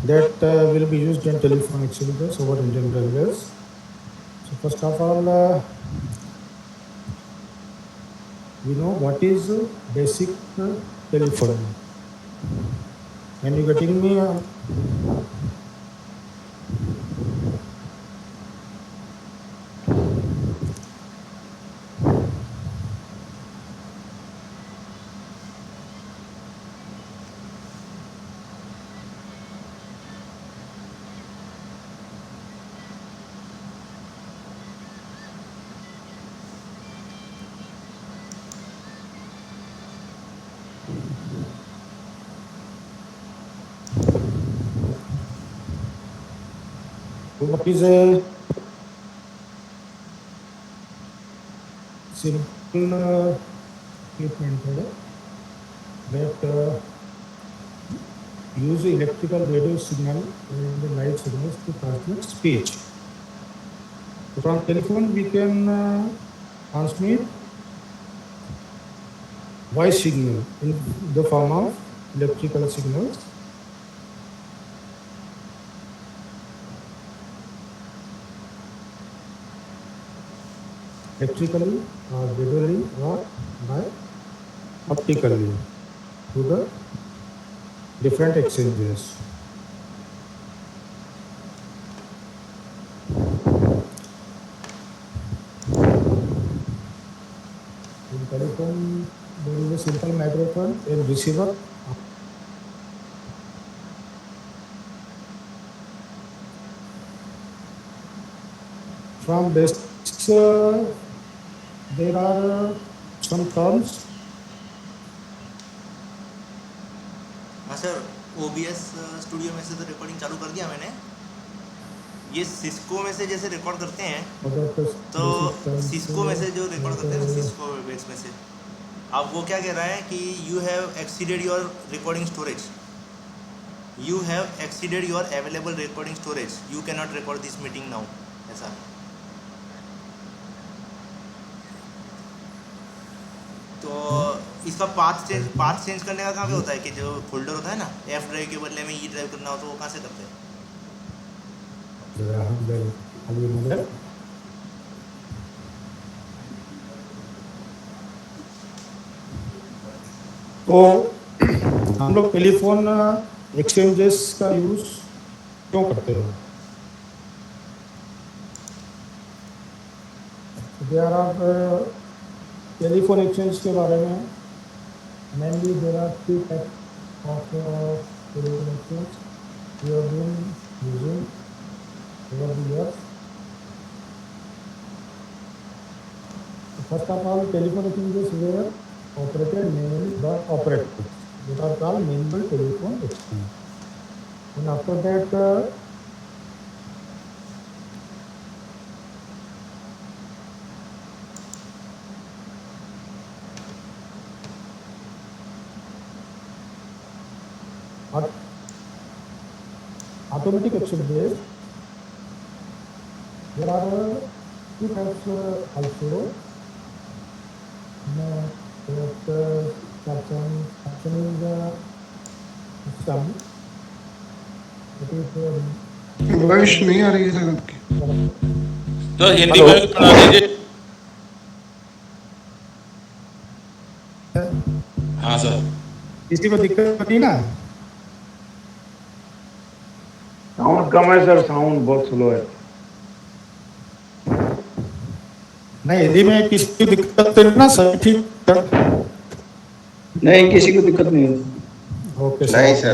that will be used in telephone exchanges over Indian Railways. So first of all, we know what is basic telephony. Can you getting me? What is a simple equipment that use electrical radio signal and light signals to transmit speech. So from telephone we can transmit voice signal in the form of electrical signals. Electrically or visually or by optically to the different exchanges. In telephone, there is a simple microphone and receiver. From basics, there are some terms. हाँ sir, OBS studio में से तो recording चालू कर दिया मैंने। ये Cisco में से जैसे रिकॉर्ड करते हैं, तो सिस्को में से जो रिकॉर्ड करते हैं ना, सिस्को वेबएक्स में से, अब वो क्या कह रहा है कि you have exceeded your recording storage, you have exceeded your available recording storage, you can not record this meeting now, ऐसा। तो इसका पाथ चेंज करने का कहाँ पे होता है कि जो फोल्डर होता है ना, एफ ड्राइव के बदले में ई ड्राइव करना हो तो वो कहाँ से करते हैं? तो हम लोग टेलीफोन एक्सचेंजेस का यूज क्यों करते हैं? देयर आर टेलीफोन एक्सचेंज के बारे में mainly there are two type of telephone exchange we have been using over the years. First of all, telephone exchanges were operated manually by operators. They are called manual telephone exchange. And after that, automatic exchanges. There are two types also. Captioning system. It is voice नहीं आ रही है sir आपकी। तो हिंदी में पढ़ा दीजिए। हाँ sir. किसी को दिक्कत नहीं ना? साउंड कम है सर, साउंड बहुत स्लो है। नहीं, यदि में किसी को दिक्कत है ना, सब ठीक? नहीं, किसी को दिक्कत नहीं है। ओके नहीं सर।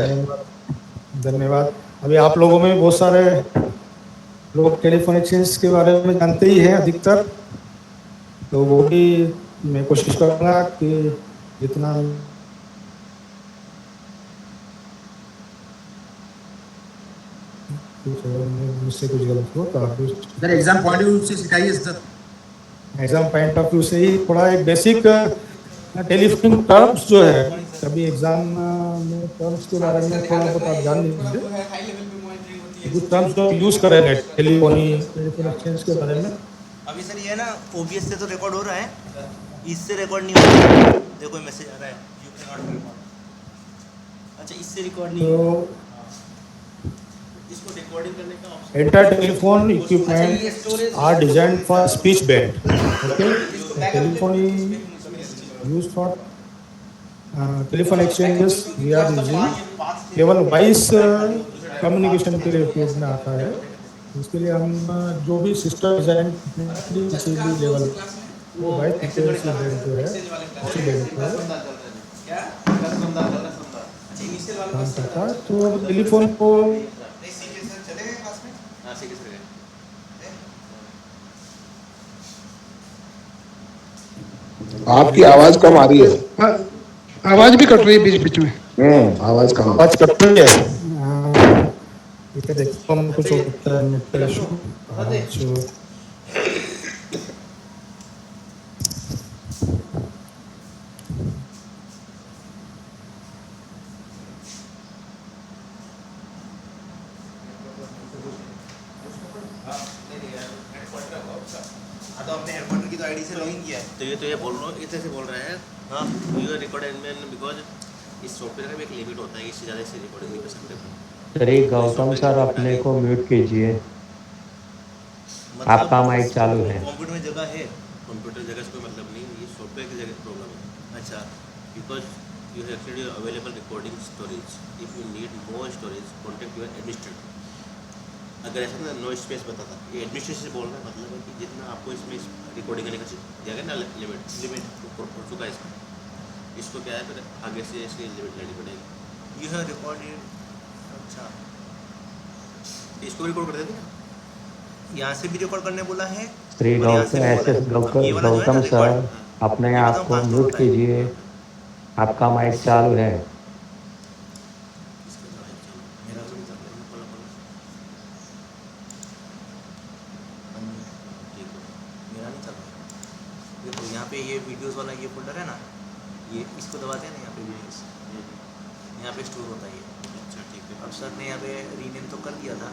धन्यवाद। अभी आप लोगों में बहुत सारे लोग टेलीफोन एक्सचेंज के बारे में जानते ही हैं अधिकतर, तो वो भी मैं कोशिश करूँगा कि जितना मुझसे कुछ गलत हो तो आप sir exam point of view से सिखाइए sir. Exam point of view से ही थोड़ा एक बेसिक टेलीफोन टर्म्स जो है, कभी एग्जाम में टर्म्स के बारे में थोड़ा बहुत आप जान लीजिए, कुछ टर्म्स जो यूज करेंगे टेलीफोन एक्सचेंज के बारे में। अभी सर ये है ना, OBS से तो रिकॉर्ड हो रहा है, इससे रिकॉर्ड नहीं हो रहा है। देखो मैसेज आ रहा है, यू कैन नॉट रिकॉर्ड। अच्छा, इससे रिकॉर्ड नहीं हो रहा। इसको रिकॉर्डिंग करने का option Entire telephone equipment are designed for speech band. Okay, the telephone is used for telephone exchanges. We are using केवल वॉइस कम्युनिकेशन के लिए उपयोग में आता है। इसके लिए हम जो भी सिस्टम डिजाइन किसी भी लेवल वो वॉइस फ्रीक्वेंसी बैंड जो है उसी बैंड पर काम करता है। तो टेलीफोन को आपकी आवाज कम आ रही है। आवाज भी कट रही है बीच बीच में। आवाज कम। आवाज कट रही है। इधर देखो हम कुछ होता है नेट का इशू। तो अपने हेडक्वार्टर की तो आईडी से लॉगिन किया है। तो ये बोल रहा हूँ इधर से बोल रहा है। हाँ यू रिकॉर्डेड बिकॉज इस सॉफ्टवेयर का भी एक लिमिट होता है, इससे ज़्यादा इससे रिकॉर्डिंग नहीं कर सकते। अरे गौतम सर अपने को म्यूट कीजिए, आपका माइक चालू है। कंप्यूटर में जगह है, कंप्यूटर जगह से कोई मतलब नहीं, ये सॉफ्टवेयर की जगह प्रॉब्लम है। अच्छा because you have actually available recording storage, if you need more storage contact your administrator. अगर ऐसा ना नो स्पेस बताता, ये एडमिनिस्ट्रेशन से बोल रहा है, मतलब है कि जितना आपको इसमें रिकॉर्डिंग करने का दिया गया ना लिमिट हो चुका है इसका। इसको क्या है फिर आगे से इसकी लिमिट लेनी पड़ेगी। You have recorded. अच्छा इसको रिकॉर्ड कर देते हैं, यहाँ से भी रिकॉर्ड करने बोला है। श्री गौतम सर अपने आप को म्यूट कीजिए, आपका माइक चालू है। यहाँ पे ये वीडियोस वाला ये फोल्डर है ना, ये इसको दबाते हैं ना, यहाँ पे वीडियोस यहाँ पे स्टोर होता है ये। अच्छा ठीक है। अब सर ने यहाँ पे रीनेम तो कर दिया था,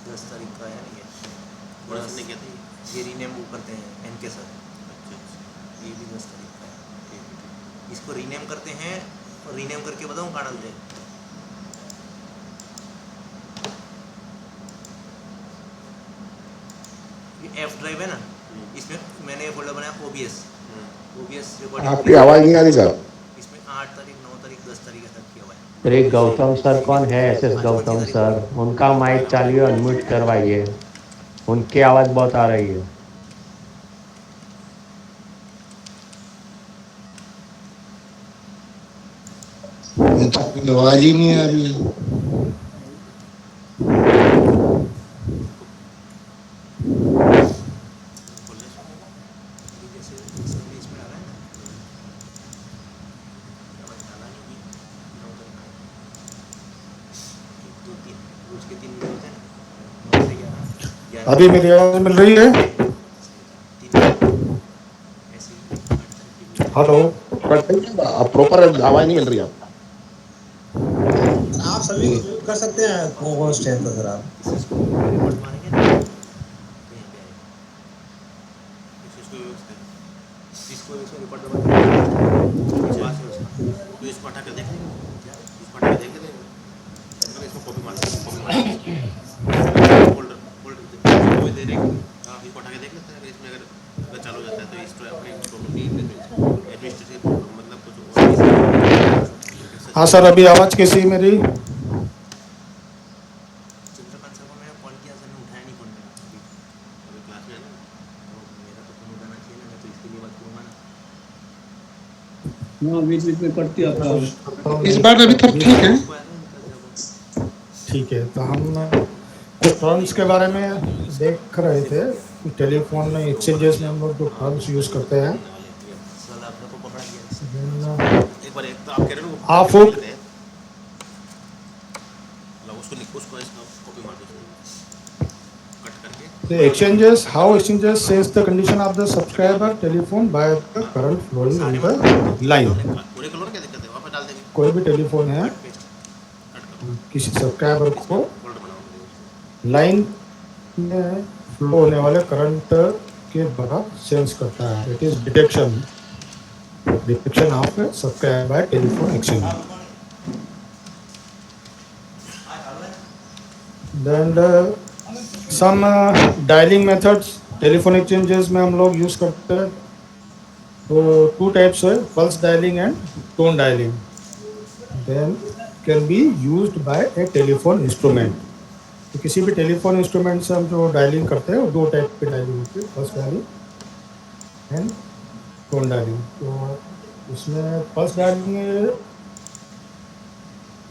10 तारीख का है नहीं है, बड़ा सर ने किया था ये रीनेम वो करते हैं एनके सर। अच्छा ये भी 10 तारीख का है। इसको रीनेम करते हैं और रीनेम करके बताऊँ कहाँ डालते हैं। ये एफ ड्राइव है ना, इसमें मैंने ये फोल्डर बनाया ओबीएस रिकॉर्डिंग। आपकी आवाज नहीं आ रही सर। इसमें 8 तारीख 9 तारीख 10 तारीख तक किया हुआ है। अरे गौतम सर कौन है? एसएस गौतम सर, उनका माइक चालू है, अनम्यूट करवाइए, उनकी आवाज़ बहुत आ रही है। आवाज ही नहीं आ रही है। अभी मेरी आवाज मिल रही है? हेलो प्रॉपर आवाज नहीं मिल रही आप। आप सभी कर सकते हैं को स्ट्रेंथ अगर आप इसको हटा कर देख लेंगे, इसको हटा कर देख लेंगे, इसको कॉपी मार फोल्डर कोई दे देंगे। हाँ इसको हटा के देख लेते हैं, इसमें अगर चालू हो जाता है तो इसको अपने एडमिनिस्ट्रेटिव मतलब कुछ और। हाँ सर अभी आवाज कैसी है मेरी? चंद्रकांत सर को मैंने कॉल किया, सर ने उठाया नहीं फोन मेरा। अभी क्लास में है ना, तो मेरा तो फोन उठाना चाहिए ना, मैं तो इसके लिए बात करूँगा ना। हाँ बीच बीच में कटती है आपका। इस बार अभी तक ठीक है। ठीक है, तो हम कुछ टर्म्स के बारे में देख रहे थे। टेलीफोन एक्सचेंजेस में हम लोग जो टर्म्स यूज करते हैं, सर आपने को पकड़ा गया एक बार। एक तो आप कह रहे हो आप उसको इसको कॉपी मार दो कट करके। the exchanges, how exchanges says the condition of the subscriber telephone by the current flowing in the line. पूरे कलर क्या दिक्कत है, वहाँ पे डाल देंगे। कोई भी टेलीफोन है, किसी सब्सक्राइबर को लाइन में फ्लो होने वाले करंट के द्वारा सेंस करता है। It is detection of subscriber bye telephone exchange. then some dialing methods telephone exchanges में हम लोग यूज़ करते हैं, तो 2 टाइप्स है, pulse dialling and tone dialling, then can be used by a telephone instrument. तो किसी भी टेलीफोन इंस्ट्रूमेंट से हम जो डायलिंग करते हैं वो 2 टाइप की डायलिंग होती है, pulse dialling and tone dialling. तो इसमें पल्स डायलिंग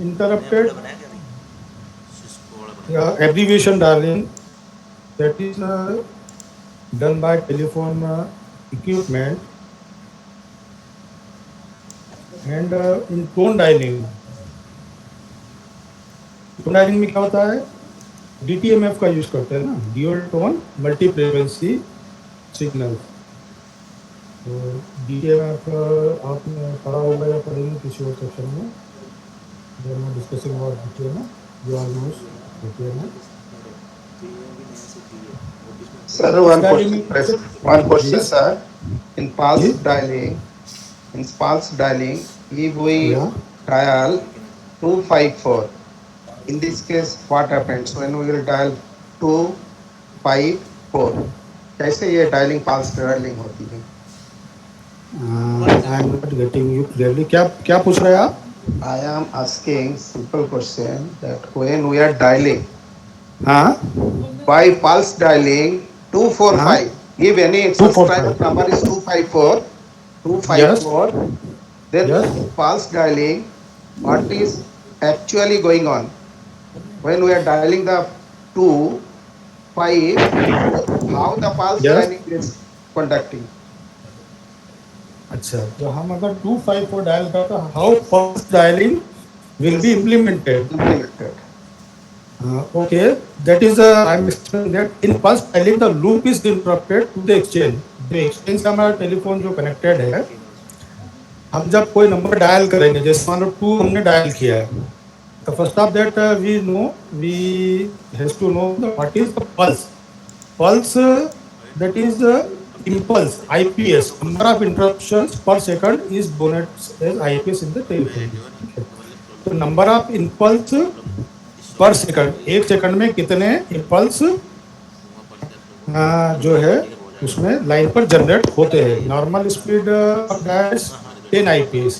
इंटरप्टेड बनाया क्या अभी? सिस्को वाला बनाया। abbreviation dialing that is done by telephone equipment, and in tone dialing में क्या होता है, DTMF का यूज करते हैं ना, dual tone multi frequency signal. तो DTMF आपने पढ़ा होगा या पढ़ेंगे किसी और सेक्शन में, discussing about DTMF, you all knows DTMF। Sir, one question, sir. In pulse dialing, if we Yeah. dial 254, in this case, what happens when we will dial 254? कैसे ये डायलिंग पल्स डायलिंग होती है? I am not getting you clearly, क्या पूछ रहे हैं आप? I am asking simple question that when we are dialing हाँ, by pulse dialing 245, if any 245. subscriber number is 254, then Yes. pulse dialing, what is actually going on? When we are dialing the 254, how the pulse Yes. dialing is conducting? अच्छा, तो हम अगर 254 dial करते हैं, how pulse dialling will be implemented? Implemented. Okay, that is I am explaining that in pulse dialling the loop is interrupted to the exchange. जो exchange से हमारा telephone जो कनेक्टेड है, हम जब कोई नंबर डायल करेंगे, जैसे मान लो 2 हमने डायल किया है, तो first of that we has to know what is the pulse that is the impulse, IPS, number of interruptions per second is known as IPS in the telephone। तो number of impulse पर second, 1 second में कितने impulse जो है उसमें line पर generate होते हैं। Normal speed of that 10 IPS,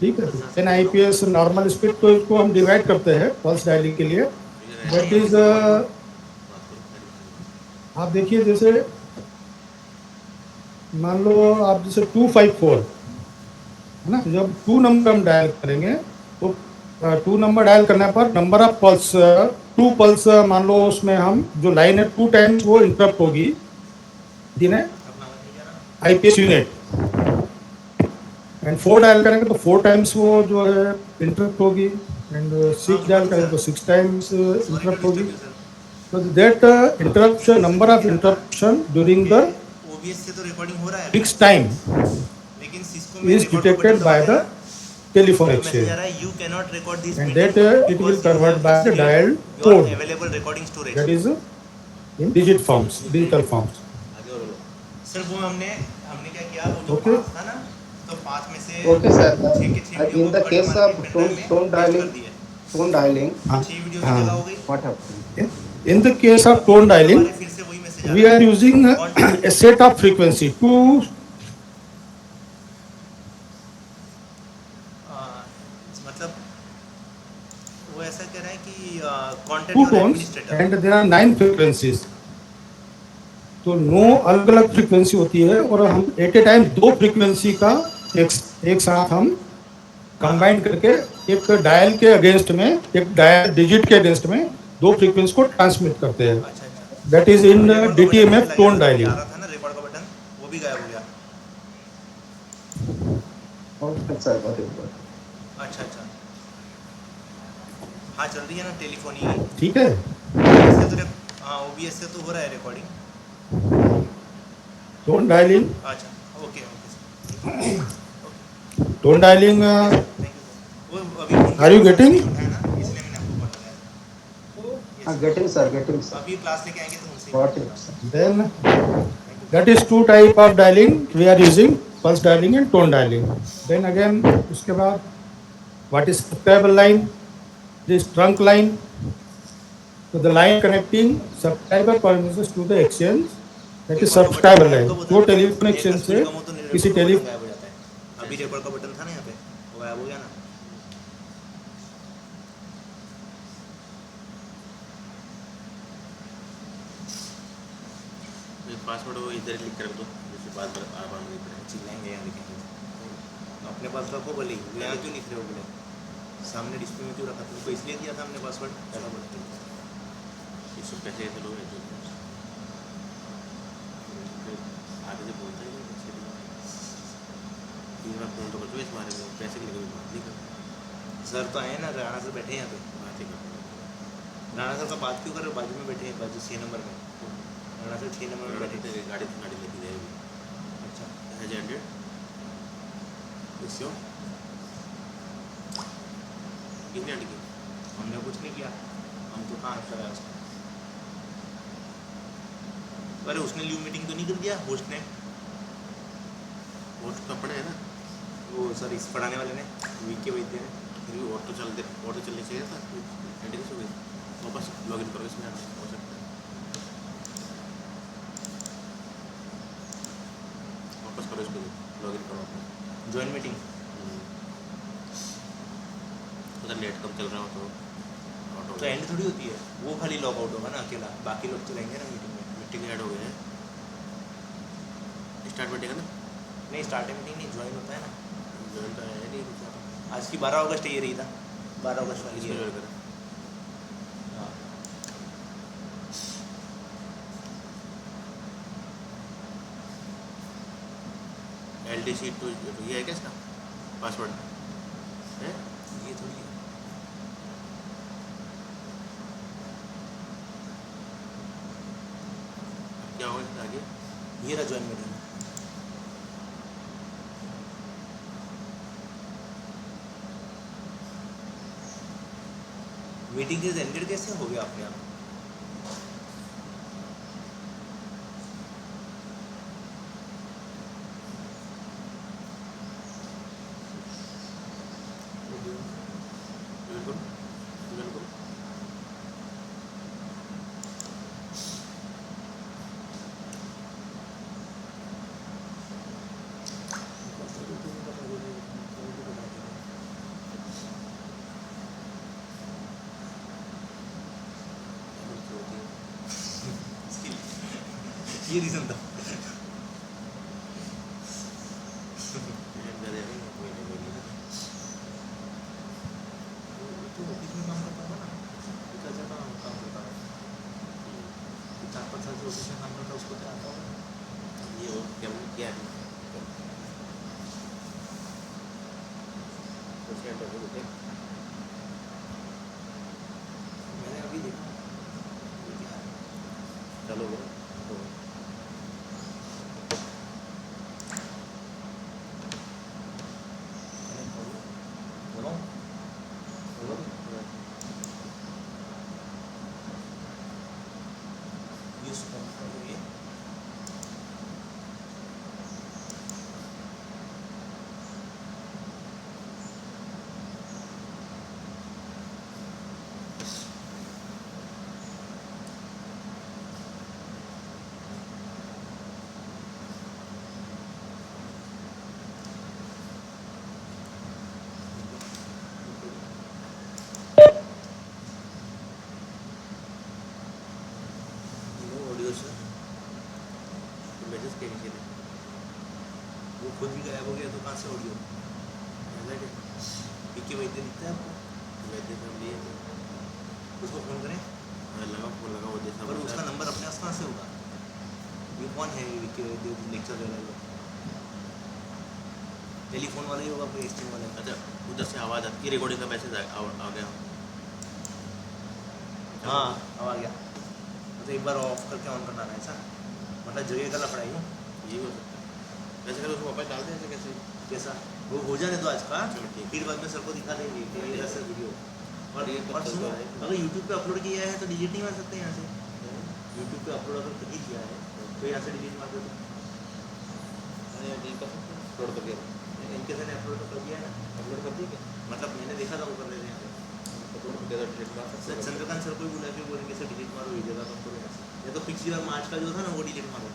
ठीक है। 10 IPS नॉर्मल स्पीड, तो इसको हम डिवाइड करते हैं पल्स डायलिंग के लिए, दैट इज आप देखिए, जैसे मान लो आप जैसे 254 है ना, जब 2 नंबर हम डायल करेंगे तो 2 नंबर डायल करने पर नंबर ऑफ पल्स 2 पल्स मान लो उसमें हम जो लाइन है 2 टाइम्स वो इंटरप्ट होगी दिन IPS यूनिट, एंड 4 डायल करेंगे तो 4 टाइम्स वो जो है इंटरप्ट होगी, एंड 6 डायल करेंगे तो 6 टाइम्स इंटरप्ट होगी। So that interruption, number of interruption during the OBS से तो रिकॉर्डिंग हो रहा है, fixed time लेकिन सिस्को में is detected by the telephone message exchange, आ रहा है, you cannot record this and meeting that it will because convert by the dial your code, available recording storage। that is in digital forms। Sir वो हमने क्या किया, वो जो Okay. 5 था ना, तो 5 में से Okay, sir. 6 के 6 In the case of tone dialing, हाँ, 6 वीडियो की जगह हो गई। what happens? In the case of tone dialing, फिर से वही मैसेज आ we are using a set of frequency to मतलब वो ऐसा कह रहा है कि contact two your tones, administrator। and there are 9 frequencies। तो 9 अलग अलग फ्रीक्वेंसी होती है, और हम एट ए टाइम 2 फ्रीक्वेंसी का एक साथ हम कंबाइन करके एक डायल के अगेंस्ट में, एक डायल डिजिट के अगेंस्ट में 2 फ्रीक्वेंसी को ट्रांसमिट करते हैं। अच्छा अच्छा, that is in DTMF tone आ डायलिंग। रहा था ना रिकॉर्ड का बटन, वो भी गायब हो गया। Okay, sir. Got it. अच्छा अच्छा, हाँ चल रही है ना टेलीफोनी, ठीक है, OBS से तो हाँ OBS से तो हो रहा है रिकॉर्डिंग। टोन डायलिंग, अच्छा okay okay tone dialling, thank you sir. वो अभी Are you getting? है ना, इसलिए मैंने आपको कॉल लगाया। Getting, sir. Getting, sir. अभी क्लास लेके आएंगे तो उनसे Got it, sir. then that is 2 type of dialing we are using, pulse dialing and tone dialing। then again उसके बाद what is subscriber line, this trunk line, So the line connecting subscriber premises to the exchange, that is subscriber line. वो telephone exchange से किसी telephone गायब हो जाता है. अभी रिकॉर्ड का बटन था ना यहाँ पे, वो गायब हो गया ना. पासवर्ड वो इधर लिख कर रख दो, जैसे बाद में आराम नहीं पड़ेगा. चिल्लाएंगे यहाँ लिखेंगे. अपने पास रखो भले ही, यहाँ क्यों लिख रहे हो बोले? सामने डिस्प्ले में क्यों रखा? तुमको इसलिए दिया था हमने पासवर्ड, ऐसा बोलते हैं. ये सब पैसे ऐसे लोग हैं जो आगे से बोलते हैं तीन बार फोन तो करते इस बारे में, पैसे के लिए बात नहीं करते. सर तो आए ना, राणा सर बैठे हैं यहाँ पे. बात ही करते. राणा सर का बात क्यों कर रहे हो? बाजू में बैठे हैं, बाजू 6 नंबर में. राणा सर 6 नंबर में बैठे थे. गाड़ी लेके जाएगी. अच्छा, एजेंडेड क्यों कितने अटकी? हमने कुछ नहीं किया. हम तो कहाँ आंसर है उसका. अरे उसने लीव मीटिंग तो नहीं कर दिया होस्ट ने. वोट तो पड़े है ना, वो सर इस पढ़ाने वाले ने, वीके वैद्य ने. फिर भी वोट तो चलने चाहिए था. एंट्री हो गई, वापस लॉगिन करो इसमें हो सकता है. वापस करो इसको, लॉगिन करो अपना. Join meeting. उधर नेट कम चल रहा हो तो ऑटो तो एंड थोड़ी होती है, वो खाली लॉग आउट होगा ना अकेला, बाकी लोग तो रहेंगे ना मीटिंग में. मीटिंग ऐड हो गए हैं. स्टार्ट मीटिंग है ना? नहीं, स्टार्टिंग मीटिंग नहीं, ज्वाइन होता है ना. ज्वाइन तो है नहीं कुछ. आज की 12 अगस्त ये रही था, 12 अगस्त वाली इसमें ये. ज्वाइन करें. हाँ. LDC तो ये है क्या इसका पासवर्ड है? ये थोड़ी है. क्या होगा इसका आगे? ये रहा join meeting. Meeting is ended कैसे हो गया अपने आप? बिल्कुल बिल्कुल. ये रीजन था. तो ऑफिस में काम करता था ना, इतना ज़्यादा काम करता था. 4-5 साल से ऑफिस में काम करता, उसको क्या आता होगा. ये हो क्या है? मैंने अभी देखा. ये क्या है? चलो वो मैंने बोलो बोलो यूज ये ऑडियो से मैसेज के नीचे वो खुद भी गायब हो गया, तो कहाँ से ऑडियो? पीके वैद्य दिखता है आपको? वैसे हम लिए उसको फ़ोन करें, फोन लगा वो जैसा पर उसका नंबर अपने पास कहाँ से होगा? ये कौन है पीके वैद्य लेक्चर दे रहा है? टेलीफोन वाला ही होगा, कोई एक्सचेंज वाला. अच्छा उधर से आवाज़ आती है, रिकॉर्डिंग का मैसेज आ गया. हाँ अब आ गया. तो एक बार ऑफ करके ऑन करना है ऐसा, मतलब जगह का लफड़ा ही. ये हो सकता है. वैसे अगर उसको वापस डाल दें ऐसे कैसे? कैसा वो हो जाने दो आज का, चलो ठीक. फिर बाद में सर को दिखा देंगे कि ये सर वीडियो. और ये और कब सुनो, चल रहा है? अगर यूट्यूब पे अपलोड किया है तो डिलीट नहीं मार सकते यहाँ से. यूट्यूब पे अपलोड अगर कहीं किया है तो यहाँ से डिलीट मार दो. अरे नहीं कर सकते, अपलोड कर दिया. इनके से अपलोड कर दिया है ना, अपलोड कर दिया क्या? मतलब मैंने देखा था वो कर रहे थे यहाँ पे. अपलोड कर दिया तो डिलीट मार सकते. चंद्रकांत सर को भी बुला के बोलेंगे सर पिछली बार मार्च का जो था ना वो डिलीट मारो।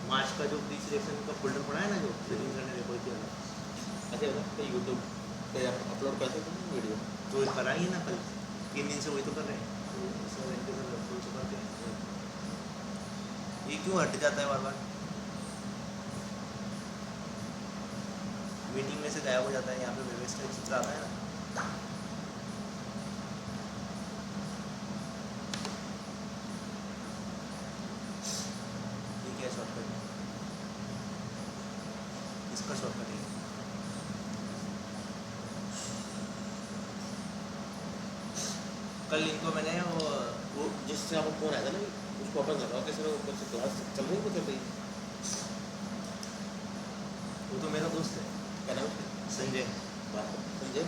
मार्च का जो प्री सिलेक्शन का फोल्डर पड़ा है ना जो सचिन सर ने रिकॉर्ड किया था, अच्छा होता है यूट्यूब पे आप अपलोड कर सकते हैं वीडियो। तो ये करा ही ना कल, 3 दिन से वही तो कर रहे हैं। तो इस बार इनके साथ अपलोड तो करते हैं। ये क्यों हट जाता है बार बार? मीटिंग में से गायब हो जाता है। यहाँ पे वेबएक्स का चित्र आता है ना। ये क्या शॉर्टकट है? इसका शॉर्टकट है। कल इनको मैंने वो जिससे आपको फोन आया था ना उसको ओपन कर रहा हूँ, कैसे ऊपर से क्लास चल रही है वो चल रही है। वो तो मेरा दोस्त है, क्या नाम है? Sanjay. Sanjay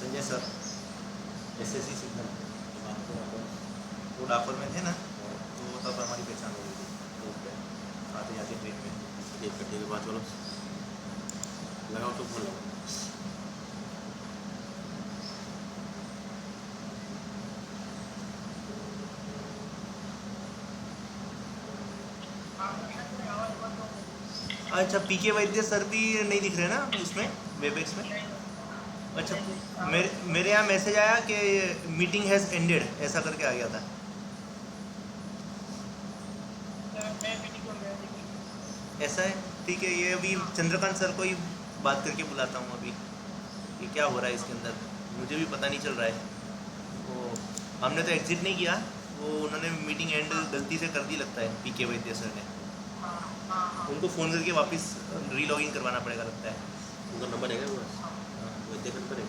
Sanjay sir, SSC signal. बात को वो डाकोर में थे ना, तो तब हमारी पहचान हो गई थी। आते जाते ट्रेन में एक घंटे के बाद चलो लगाओ तो फोन लगाओ। अच्छा, PK वैद्य सर भी नहीं दिख रहे ना उसमें वेबएक्स में? अच्छा, मेरे यहाँ मैसेज आया कि मीटिंग हैज़ एंडेड, ऐसा करके आ गया था। ऐसा है, ठीक है। ये अभी चंद्रकांत सर को ही बात करके बुलाता हूँ अभी, ये क्या हो रहा है इसके अंदर, मुझे भी पता नहीं चल रहा है। वो हमने तो एग्जिट नहीं किया, वो उन्होंने मीटिंग एंड गलती से कर दी लगता है PK वैद्य सर ने। उनको फ़ोन करके वापस रीलॉगिन करवाना पड़ेगा लगता है। उनका नंबर है क्या वो? वैद्य का नंबर है।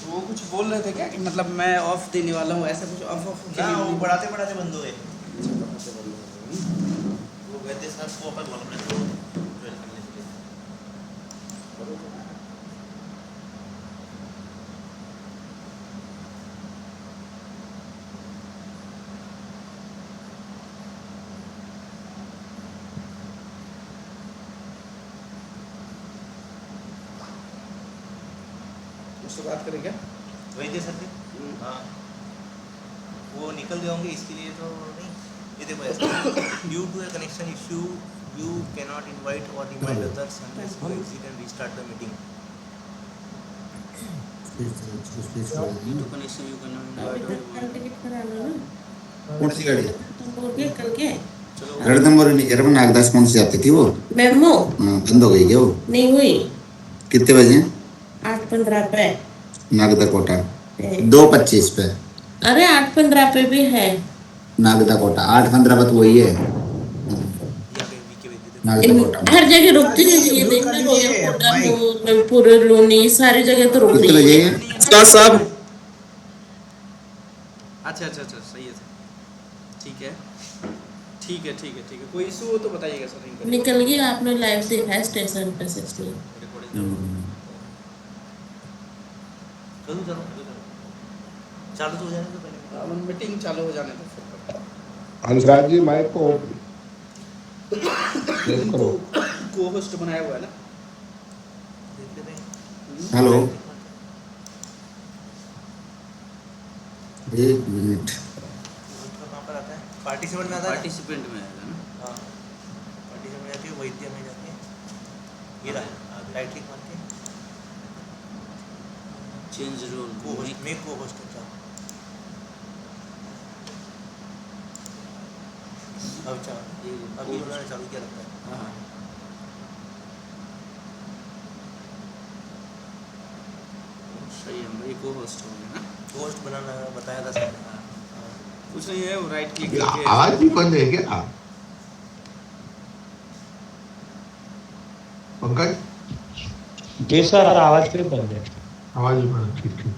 वो कुछ बोल रहे थे क्या कि मतलब मैं ऑफ देने वाला हूँ, ऐसा कुछ ऑफ ना, वो बढ़ाते बढ़ाते बंद हो गए। वो वैद्य सर को अपन बोल रहे थे ज्वाइन करने के लिए। उससे बात करें क्या? वैद्य सर थे, हाँ वो निकल गए होंगे, इसके लिए तो नहीं। ये देखो ऐसा, due to a connection issue you can not invite or remind others unless you exit and restart the meeting. तो कनेक्शन यू करना कौन सी गाड़ी? कल के रणथंभौर एरवन नागदास कौन सी जाती थी वो? मेमो बंद हो गई क्या वो? नहीं हुई। कितने बजे? 8:15 पे नागदा कोटा 2:25 पे। अरे 8:15 पे भी है नागदा कोटा 8:15 पे तो वही है नागदा कोटा। हर जगह रुकती नहीं है, देखना रोयल कोटा पूरे लोनी सारी जगह तो रुक कितने रही बजे है। है? साहब अच्छा अच्छा अच्छा, सही है सर, ठीक है ठीक है ठीक है ठीक है, कोई इशू हो तो बताइएगा सर। रिंग करिए। निकल गया, आपने लाइव देखा है स्टेशन पे 16। रिकॉर्डिंग करूँ चलो चालू तो हो जाने तो पहले चालू, मीटिंग चालू हो जाने दो फिर। हंसराज जी माइक को इनको को होस्ट बनाया हुआ है ना। देख लेते हैं। Hello, 1 minute. उसका कहाँ पर आता है? पार्टिसिपेंट में आता है ना? पार्टिसिपेंट में आएगा ना। हाँ पार्टिसिपेंट में जाती है, वैद्य में जाती है, ये रहा राइट क्लिक मार के चेंज रोल को होस्ट में को होस्ट अच्छा। अब चालू, अभी उन्होंने चालू किया लगता है। हाँ सही है, मेरी को होस्ट हो गया ना। होस्ट बनाना बताया था सर। कुछ नहीं है, वो राइट क्लिक ये करके आवाज भी बंद है क्या पंकज? जी सर, आवाज फिर बंद है। आवाज भी बंद, ठीक ठीक।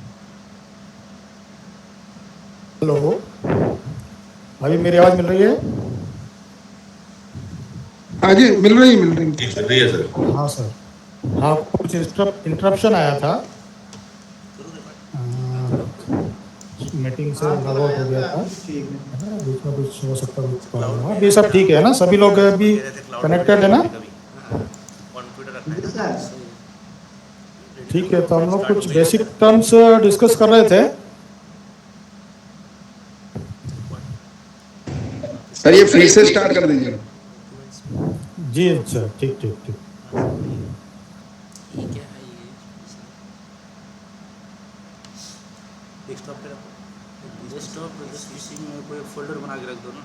हेलो, अभी मेरी आवाज़ मिल रही है? हाँ जी, मिल रही है। हाँ सर, हाँ कुछ इंटरप्शन आया था, मीटिंग से लॉग आउट हो गया था, बीच में कुछ हो सकता है, कुछ प्रॉब्लम हुआ। अभी सब ठीक है ना? सभी लोग अभी कनेक्टेड है ना? कंप्यूटर रखना है। ठीक है, तो हम लोग कुछ बेसिक टर्म्स डिस्कस कर रहे थे। सर ये फिर से स्टार्ट कर दीजिए। जी अच्छा, ठीक ठीक ठीक। ये क्या है ये डेस्कटॉप पे रखो, डेस्कटॉप पीसी में कोई फोल्डर बना के रख दो ना।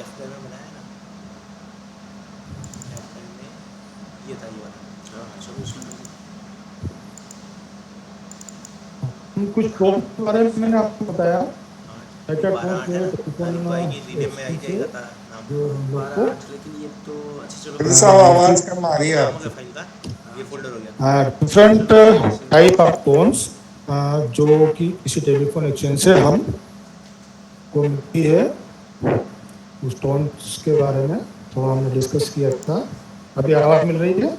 F5 में बनाया है ना, F5 में ये था ये वाला। चलो उसमें कुछ टॉपिक के बारे में मैंने आपको बताया, क्या बारह आठ है ना, टोकन आएगी रीडेम में आई जाएगा था नाम। जो हम लोग को 12 लेकिन ये तो अच्छा चलो। आवाज कम आ रही है नाम हो गया फाइल का, ये फोल्डर हो गया। डिफरेंट टाइप ऑफ टोन्स जो कि किसी टेलीफोन एक्सचेंज से हम को मिलती है, उस टोन्स के बारे में थोड़ा हमने डिस्कस किया था। अभी आवाज़ मिल रही है?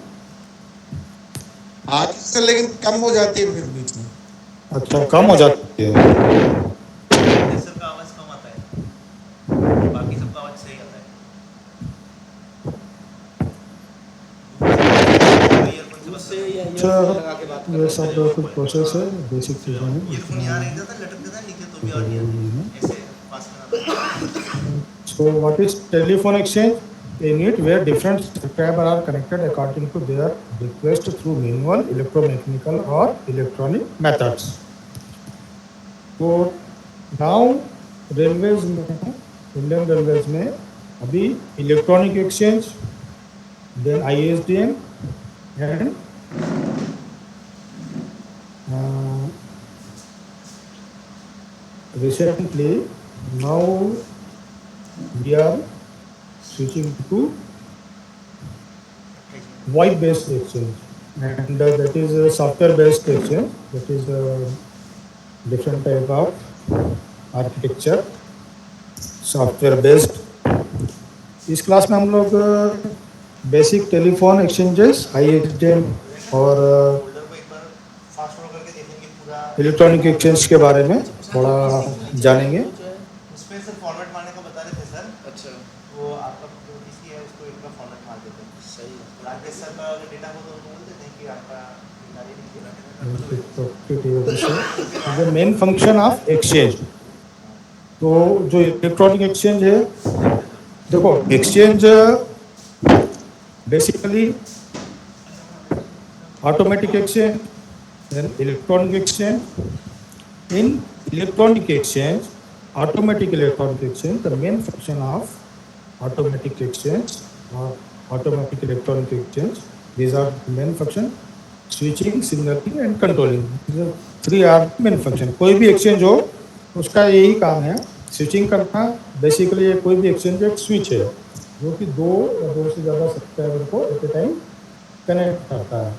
आज से लेकिन कम हो जाती है फिर बीच में। अच्छा, कम हो जाती है। कंडेंसर का आवाज़ कम आता है, बाकी सबका आवाज़ सही आता है। ईयरफोन से बस उससे या अच्छा, ईयरफोन लगा के बात कर ये सब कुछ प्रोसेस है, बेसिक चीज़ें हैं। ईयरफोन यहाँ रख देता लटक देता नीचे तो भी आवाज़ नहीं आती, ऐसे पास में आता है। So what is telephone exchange? A unit where different subscribers are connected according to their request through manual, electromechanical or electronic methods. So now railways में, Indian Railways में अभी electronic exchange, then ISDN and recently now we are switching to VoIP based exchange, and that is a software based exchange. That is a different type of architecture, software based. इस class में हम लोग basic telephone exchanges, ISDN और folder को एक बार fast forward करके देखेंगे पूरा। इलेक्ट्रॉनिक एक्सचेंज के बारे में थोड़ा जानेंगे। उसमें सर फॉर्मेट मारने का बता रहे थे सर, अच्छा वो आपका जो पीसी है उसको एक बार फॉर्मेट मार देते हैं। सही है। राकेश सर का अगर डेटा हो तो उनको बोल देते हैं कि आपका डेटा नहीं दिया। The main function of exchange, तो जो इलेक्ट्रॉनिक एक्सचेंज है, देखो exchange basically automatic exchange, then electronic exchange. In electronic exchange, automatic electronic exchange, the main function of automatic exchange or automatic electronic exchange, these are the main function: switching, signaling and controlling. These are three are main function. कोई भी exchange हो उसका यही काम है, switching करना। Basically कोई भी एक्सचेंज एक स्विच है जो कि दो या दो से ज़्यादा सब्सक्राइबर को एट ए टाइम कनेक्ट करता है,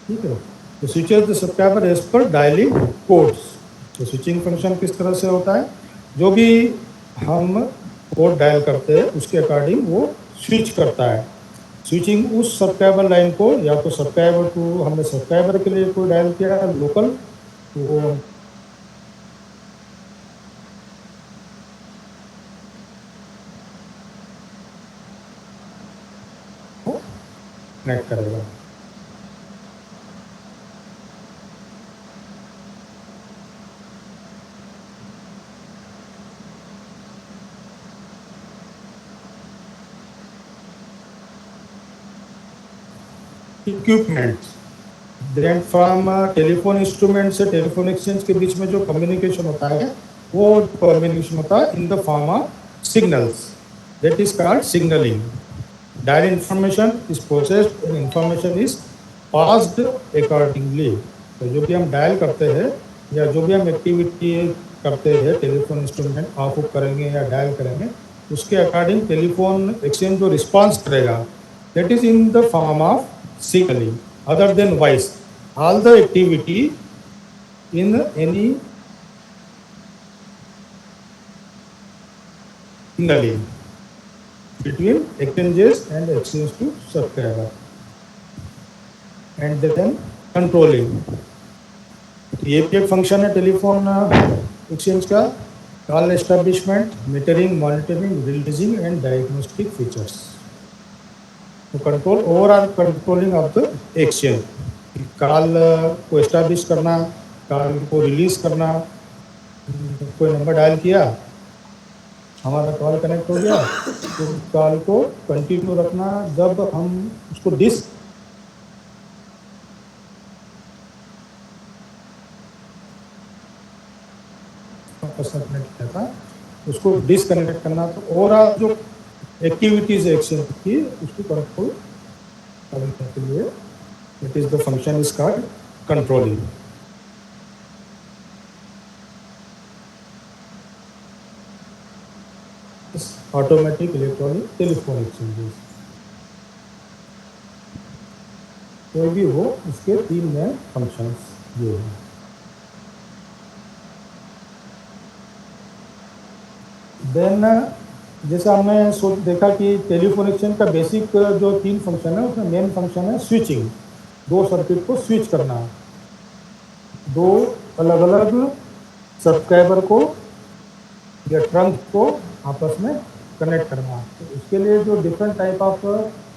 ठीक है। तो switches the subscriber as per dialing codes, तो स्विचिंग फंक्शन किस तरह से होता है, जो भी हम कोड डायल करते हैं उसके अकॉर्डिंग वो स्विच करता है। स्विचिंग उस सब्सक्राइबर लाइन को, या तो सब्सक्राइबर टू, हमने सब्सक्राइबर के लिए कोई डायल किया है लोकल, तो वो कनेक्ट करेगा। Equipment, then from telephone instrument से टेलीफोन एक्सचेंज के बीच में जो कम्युनिकेशन होता है वो कम्युनिकेशन होता है in the form of signals, that is called signalling. Dial information is processed and information is passed accordingly. तो जो भी हम डायल करते हैं या जो भी हम एक्टिविटी करते हैं टेलीफोन इंस्ट्रूमेंट ऑफ करेंगे या डायल करेंगे, उसके अकॉर्डिंग टेलीफोन एक्सचेंज जो रिस्पॉन्स करेगा that is in the form of signaling other than voice. All the activity in any signaling between exchanges and exchange to subscriber, and then controlling. ये भी एक function है telephone exchange का, call establishment, metering, monitoring, releasing and diagnostic features. तो control, overall controlling of the exchange, call को establish करना, call को release करना। कोई नंबर डायल किया, हमारा कॉल कनेक्ट हो गया, तो कॉल को कंटिन्यू रखना। जब हम उसको डिस कनेक्ट किया था, उसको डिसकनेक्ट करना। तो ओवरऑल जो एक्टिविटीज एक्सचेंज की उसको कंट्रोल करने के लिए it is the function is called controlling. Automatic electronic telephone exchanges, कोई भी हो, इसके 3 मेन फंक्शंस ये हैं। देन जैसा हमने देखा कि टेलीफोन एक्सचेंज का बेसिक जो 3 फंक्शन है उसमें मेन फंक्शन है स्विचिंग, 2 सर्किट को स्विच करना, 2 अलग अलग सब्सक्राइबर को या ट्रंक को आपस में कनेक्ट करना। तो उसके लिए जो different type of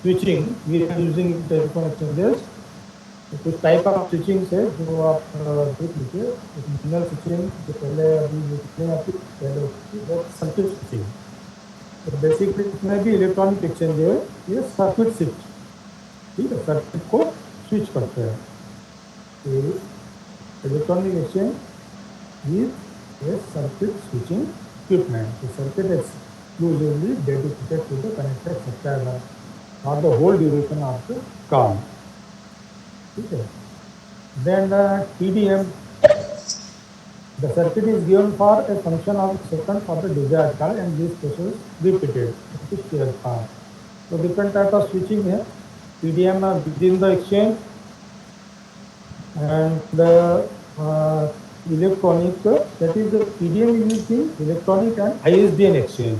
switching we are using in telephone exchanges, तो कुछ टाइप ऑफ स्विचिंग है जो आप देख लीजिए। सिग्नल स्विचिंग जो पहले अभी पहले सर्किट स्विचिंग, तो बेसिकली इसमें भी इलेक्ट्रॉनिक एक्सचेंज है, ये सर्किट स्विच, ठीक है, सर्किट को स्विच करते हैं। तो electronic exchange is a circuit switching equipment. तो circuit is usually dedicated to the connected subscriber for the whole duration of the call, ठीक है। Then TDM, the circuit is given for a function of second for the desired call and this process repeated. It is clear path. So different type of switching है, TDM within the exchange and the electronic, that is the TDM used in electronic and ISDN exchange,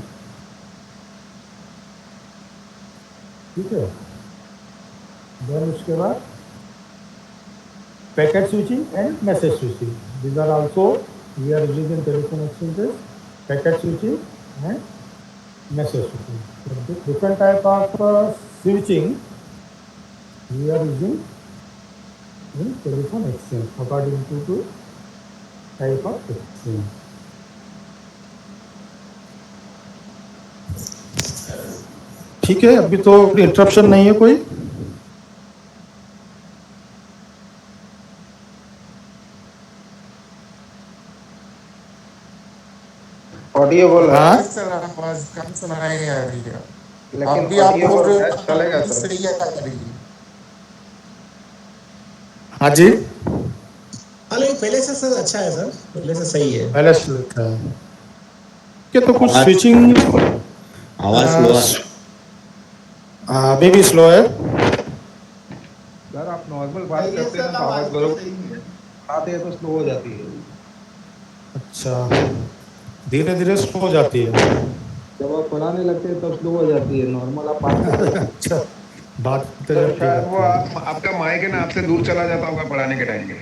ठीक है। then उसके बाद packet switching and message switching. These are also we are using in telephone exchanges, packet switching and message switching. So different type of switching we are using in telephone exchange according to the type of exchange. ठीक है, अभी तो interruption नहीं है कोई। Audio बोल रहा है सर आवाज कम सुनाई आ रही है, लेकिन अभी आप ऑडियो बोल रहे है, हो चलेगा तो सर। सही है, क्या करेगी? हाँ जी, हाँ लेकिन पहले से सर अच्छा है सर, पहले से सही है। पहले से लिखा है कि तो कुछ आवाज- स्विचिंग आवाज स्लो है। अभी भी स्लो है। सर आप नॉर्मल बात करते हैं तो आवाज बरोबर आते हैं तो स्लो हो जाती है। अच्छा, धीरे धीरे स्लो हो जाती है। जब आप पढ़ाने लगते हैं तब स्लो हो जाती है, नॉर्मल आप बात करते हैं। अच्छा, बात करते तो करते शायद वो करते हैं। आपका माइक है ना आपसे दूर चला जाता होगा पढ़ाने के टाइम पे।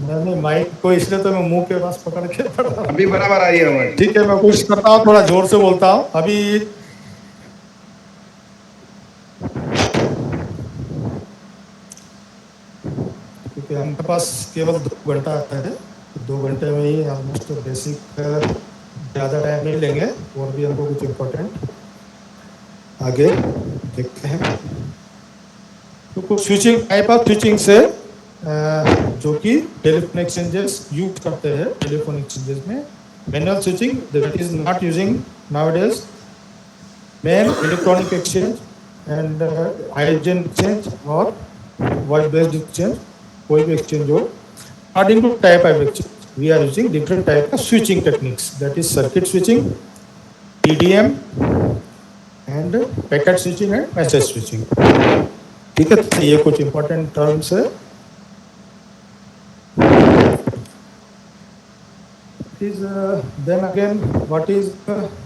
मैंने माइक को इसलिए तो मैं मुंह के पास पकड़ के पढ़ रहा हूँ। अभी बराबर आई है आवाज। ठीक है, मैं कोशिश करता हूँ, थोड़ा जोर से बोलता हूँ अभी। क्योंकि हमारे पास केवल 2 घंटा आता है, 2 घंटे में ही ऑलमोस्ट बेसिक, ज़्यादा टाइम नहीं लेंगे, और भी हमको कुछ इम्पोर्टेंट आगे देखते हैं। तो कुछ स्विचिंग, टाइप ऑफ स्विचिंग से जो कि टेलीफोन एक्सचेंजेस यूज करते हैं। टेलीफोन एक्सचेंजेस में manual switching that is not using nowadays, main electronic exchange and hydrogen exchange और वॉइस बेस्ड एक्सचेंज, कोई भी एक्सचेंज हो। According to type of exchange we are using different type of switching techniques, that is circuit switching, TDM and packet switching and message switching. ठीक है, तो ये कुछ important terms है। Is then again what is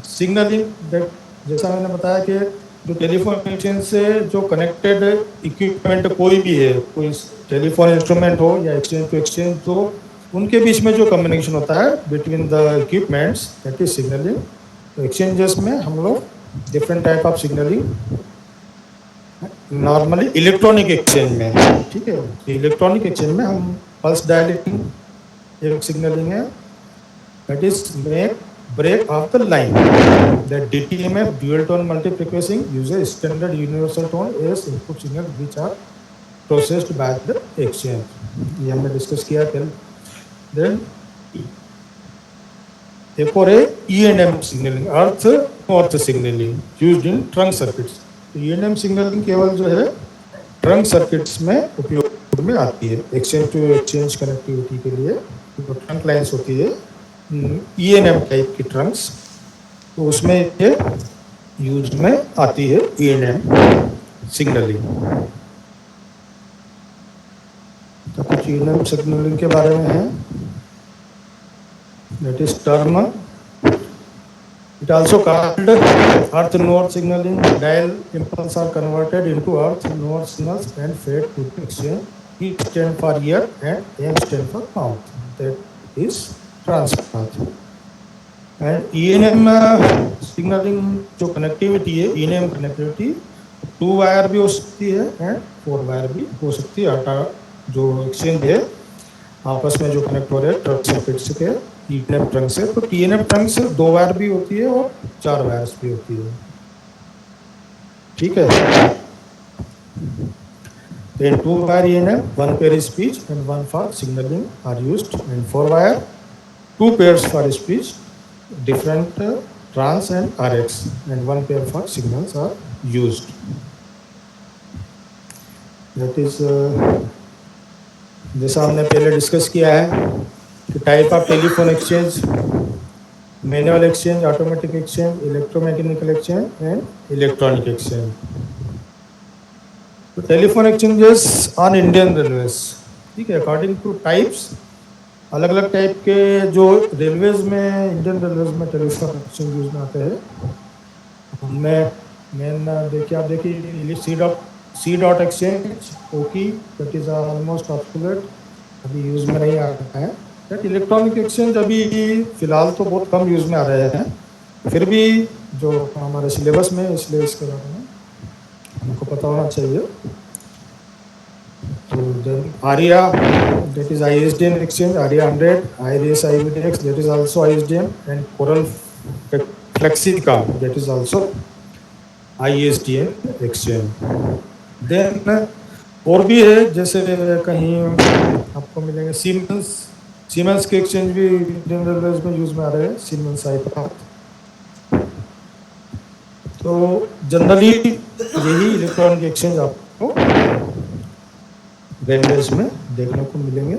signalling, that जैसा मैंने बताया कि जो टेलीफोन एक्सचेंज से जो कनेक्टेड इक्विपमेंट कोई भी है, कोई टेलीफोन इंस्ट्रूमेंट हो या एक्सचेंज टू एक्सचेंज, तो उनके बीच में जो कम्युनिकेशन होता है between the equipments, that is signalling. तो एक्सचेंजेस में हम लोग different type of signalling normally electronic exchange में, ठीक है, इलेक्ट्रॉनिक एक्सचेंज में हम पल्स डायलेक्टिंग एक सिग्नलिंग है, that is make break of the line. The DTMF dual tone multiplexing uses standard universal tone as input signal which are processed by the exchange. ये हमने discuss किया कल। Then एक और है E&M signalling, earth north signalling used in trunk circuits. E&M signalling केवल जो है ट्रंक सर्किट्स में उपयोग में आती है, एक्सचेंज टू एक्सचेंज कनेक्टिविटी के लिए। जो ट्रंक लाइन्स होती है E&M टाइप की ट्रंक्स, तो उसमें ये यूज में आती है E&M सिग्नलिंग। तो कुछ E&M सिग्नलिंग के बारे में है, that is term, it also called earth north signalling. Dial impulse are converted into earth north signals and fed to the exchange. E stand for ear and M stand for mouth, that is transpath. And E&M signalling जो connectivity है, E&M connectivity 2 wire भी हो सकती है and 4 wire भी हो सकती है। आटा जो एक्सचेंज है आपस में जो कनेक्ट हो रहे हैं ट्रंक सर्किट्स के E&M ट्रंक से, तो T&M ट्रंक से 2 वायर भी होती है और 4 वायर्स भी होती है। ठीक है, then 2 wire E&M, 1 pair is speech and 1 for signaling are used, and 4 wire 2 pairs for speech, different trans and RX, and 1 pair for signals are used. That is जैसा हमने पहले डिस्कस किया है कि type of telephone exchange, manual exchange, automatic exchange, electromechanical exchange and electronic exchange. तो telephone exchanges on Indian railways, ठीक है, according two types, अलग अलग टाइप के जो रेलवेज में, इंडियन रेलवेज में टेलीफोन एक्सचेंज यूज में आते हैं। उनमें मेन देखिए C DOT exchange, okay, that is almost obsolete, अभी यूज में नहीं आ रहा है। दैट इलेक्ट्रॉनिक एक्सचेंज अभी फिलहाल तो बहुत कम यूज में आ रहे हैं, फिर भी जो हमारे सिलेबस में, इसलिए इसके बारे में हमको पता होना चाहिए। तो देन आरिया, दैट इज ISDN एक्सचेंज, आरिया 100, IRIS IVDX, that is also ISDN, and Coral FlexiCom, that is also ISDN exchange. Then और भी है, जैसे कहीं आपको मिलेंगे सीमेंस के एक्सचेंज भी इंडियन रेलवेज में यूज में आ रहे हैं, सीमेंस आईपाथ। तो जनरली यही इलेक्ट्रॉनिक एक्सचेंज आपको रेलवेज में देखने को मिलेंगे।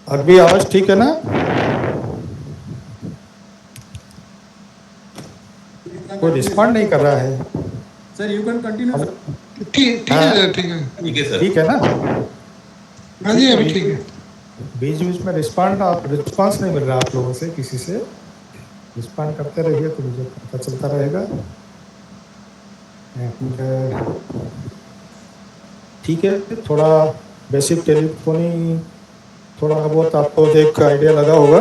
अभी आवाज ठीक है ना? कोई रिस्पॉन्ड नहीं कर रहा है। Sir you can continue. ठीक है सर, ठीक है। ठीक है सर। ठीक है ना? हाँ जी, अभी ठीक है। बीच बीच में रिस्पांस नहीं मिल रहा आप लोगों से, किसी से रिस्पॉन्ड करते रहिए तो मुझे पता चलता रहेगा। ठीक है, थोड़ा बेसिक टेलीफोनी थोड़ा बहुत आपको एक आइडिया लगा होगा।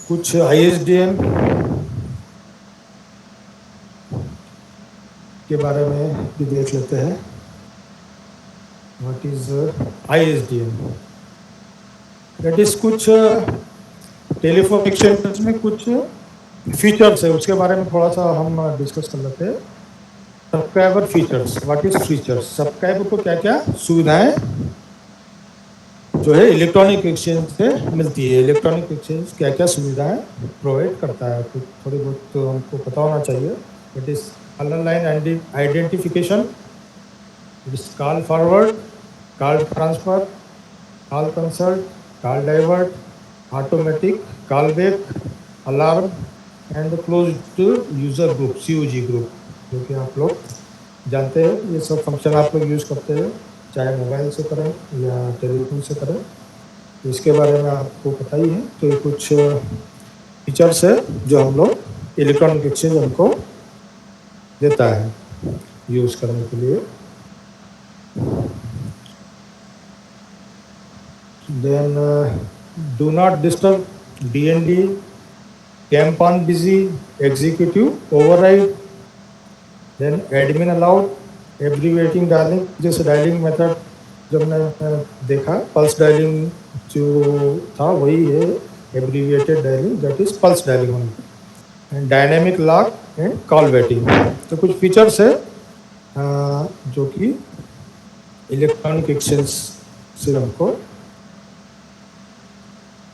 कुछ ISDN के बारे में भी देख लेते हैं। What is ISDN? That is कुछ टेलीफोन एक्सचेंज में कुछ फीचर्स है, उसके बारे में थोड़ा सा हम डिस्कस कर लेते हैं। Subscriber features, what is features? Subscriber को क्या क्या सुविधाएं जो है इलेक्ट्रॉनिक एक्सचेंज से मिलती है। इलेक्ट्रॉनिक एक्सचेंज क्या क्या सुविधाएं प्रोवाइड करता है, तो थोड़ी बहुत तो हमको पता होना चाहिए। It is online identification, it is call forward, call transfer, call consult, call divert, automatic call back, alarm and closed user group, CUG group, जो कि आप लोग जानते हैं। ये सब फंक्शन आप लोग यूज़ करते हैं, चाहे मोबाइल से करें या टेलीफोन से करें, तो इसके बारे में आपको पता ही है। तो ये कुछ फीचर्स है जो हम लोग इलेक्ट्रॉनिक एक्सचेंज हमको देता है यूज़ करने के लिए। Then do not disturb, DND, camp on busy, executive override, then admin allowed, abbreviating dialling, जैसे डायलिंग मेथड जब मैंने देखा पल्स डायलिंग जो था वही है abbreviated dialling, that is pulse dialling, and dynamic lock and call waiting. तो कुछ फीचर्स है जो कि इलेक्ट्रॉनिक एक्सचेंज से हमको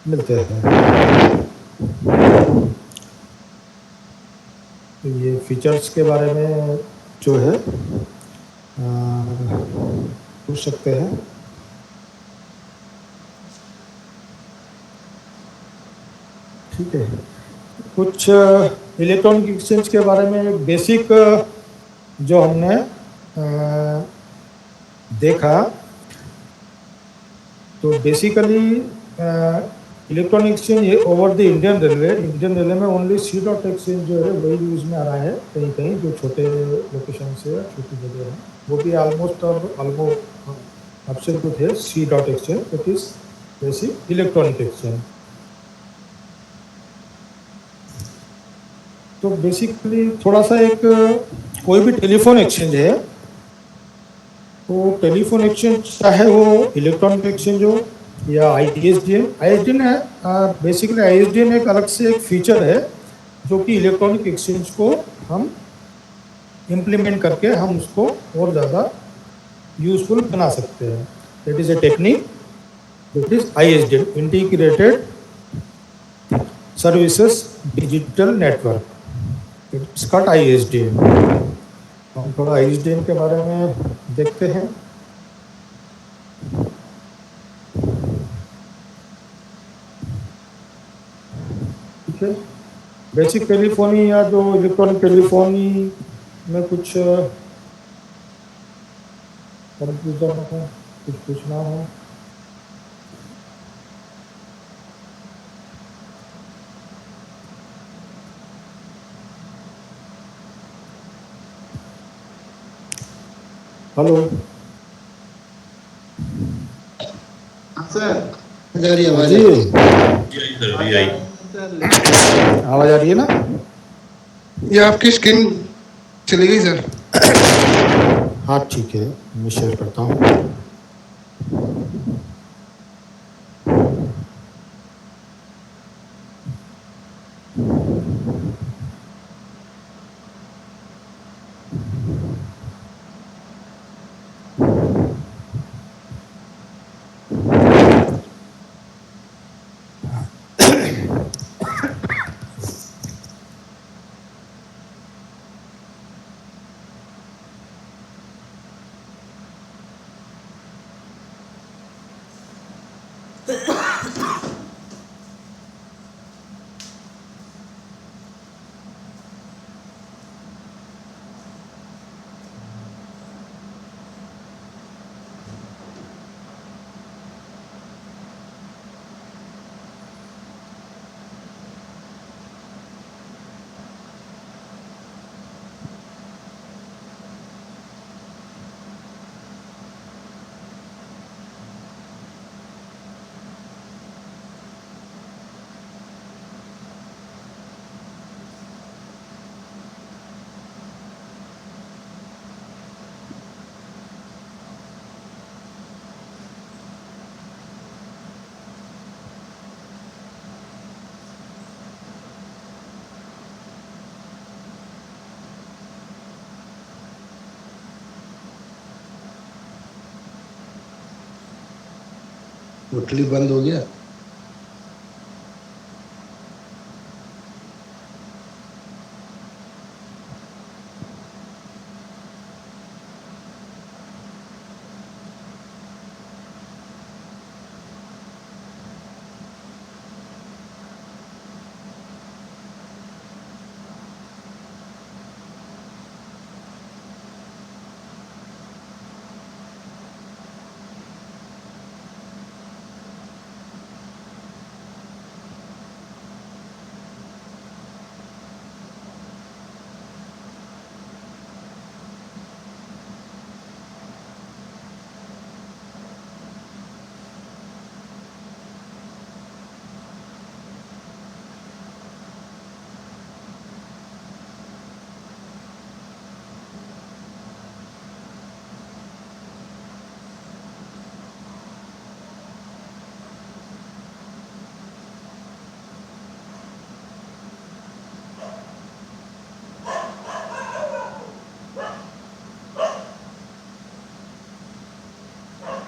मिलते हैं। तो ये फीचर्स के बारे में जो है पूछ सकते हैं। ठीक है, कुछ इलेक्ट्रॉनिक एक्सचेंज के बारे में बेसिक जो हमने देखा, तो basically electronic exchange over the Indian railway में ओनली C.एक्सचेंज जो है वही यूज में आ रहा है। कहीं कहीं जो छोटे लोकेशन से छोटी जगह है वो भी ऑलमोस्ट अब से कुछ है C exchange, that is basic electronic exchange. तो बेसिकली थोड़ा सा एक कोई भी टेलीफोन एक्सचेंज है, तो टेलीफोन एक्सचेंज चाहे वो इलेक्ट्रॉनिक एक्सचेंज हो या ISDN है। बेसिकली ISDN एक अलग से एक फीचर है जो कि इलेक्ट्रॉनिक एक्सचेंज को हम इम्प्लीमेंट करके हम उसको और ज़्यादा यूजफुल बना सकते हैं। That is a technique, that is ISDN, integrated services digital network, it's called ISDN। हम थोड़ा ISDN के बारे में देखते हैं। ठीक है, बेसिक टेलीफोनी या जो इलेक्ट्रॉनिक टेलीफोनी में कुछ कंफ्यूजन हो, कुछ पूछना हो। हेलो सर आ रही है आवाज? आवाज आ रही है ना? ये आपकी स्क्रीन चली गई सर। हाँ ठीक है, मैं शेयर करता हूँ। टोटली बंद हो गया।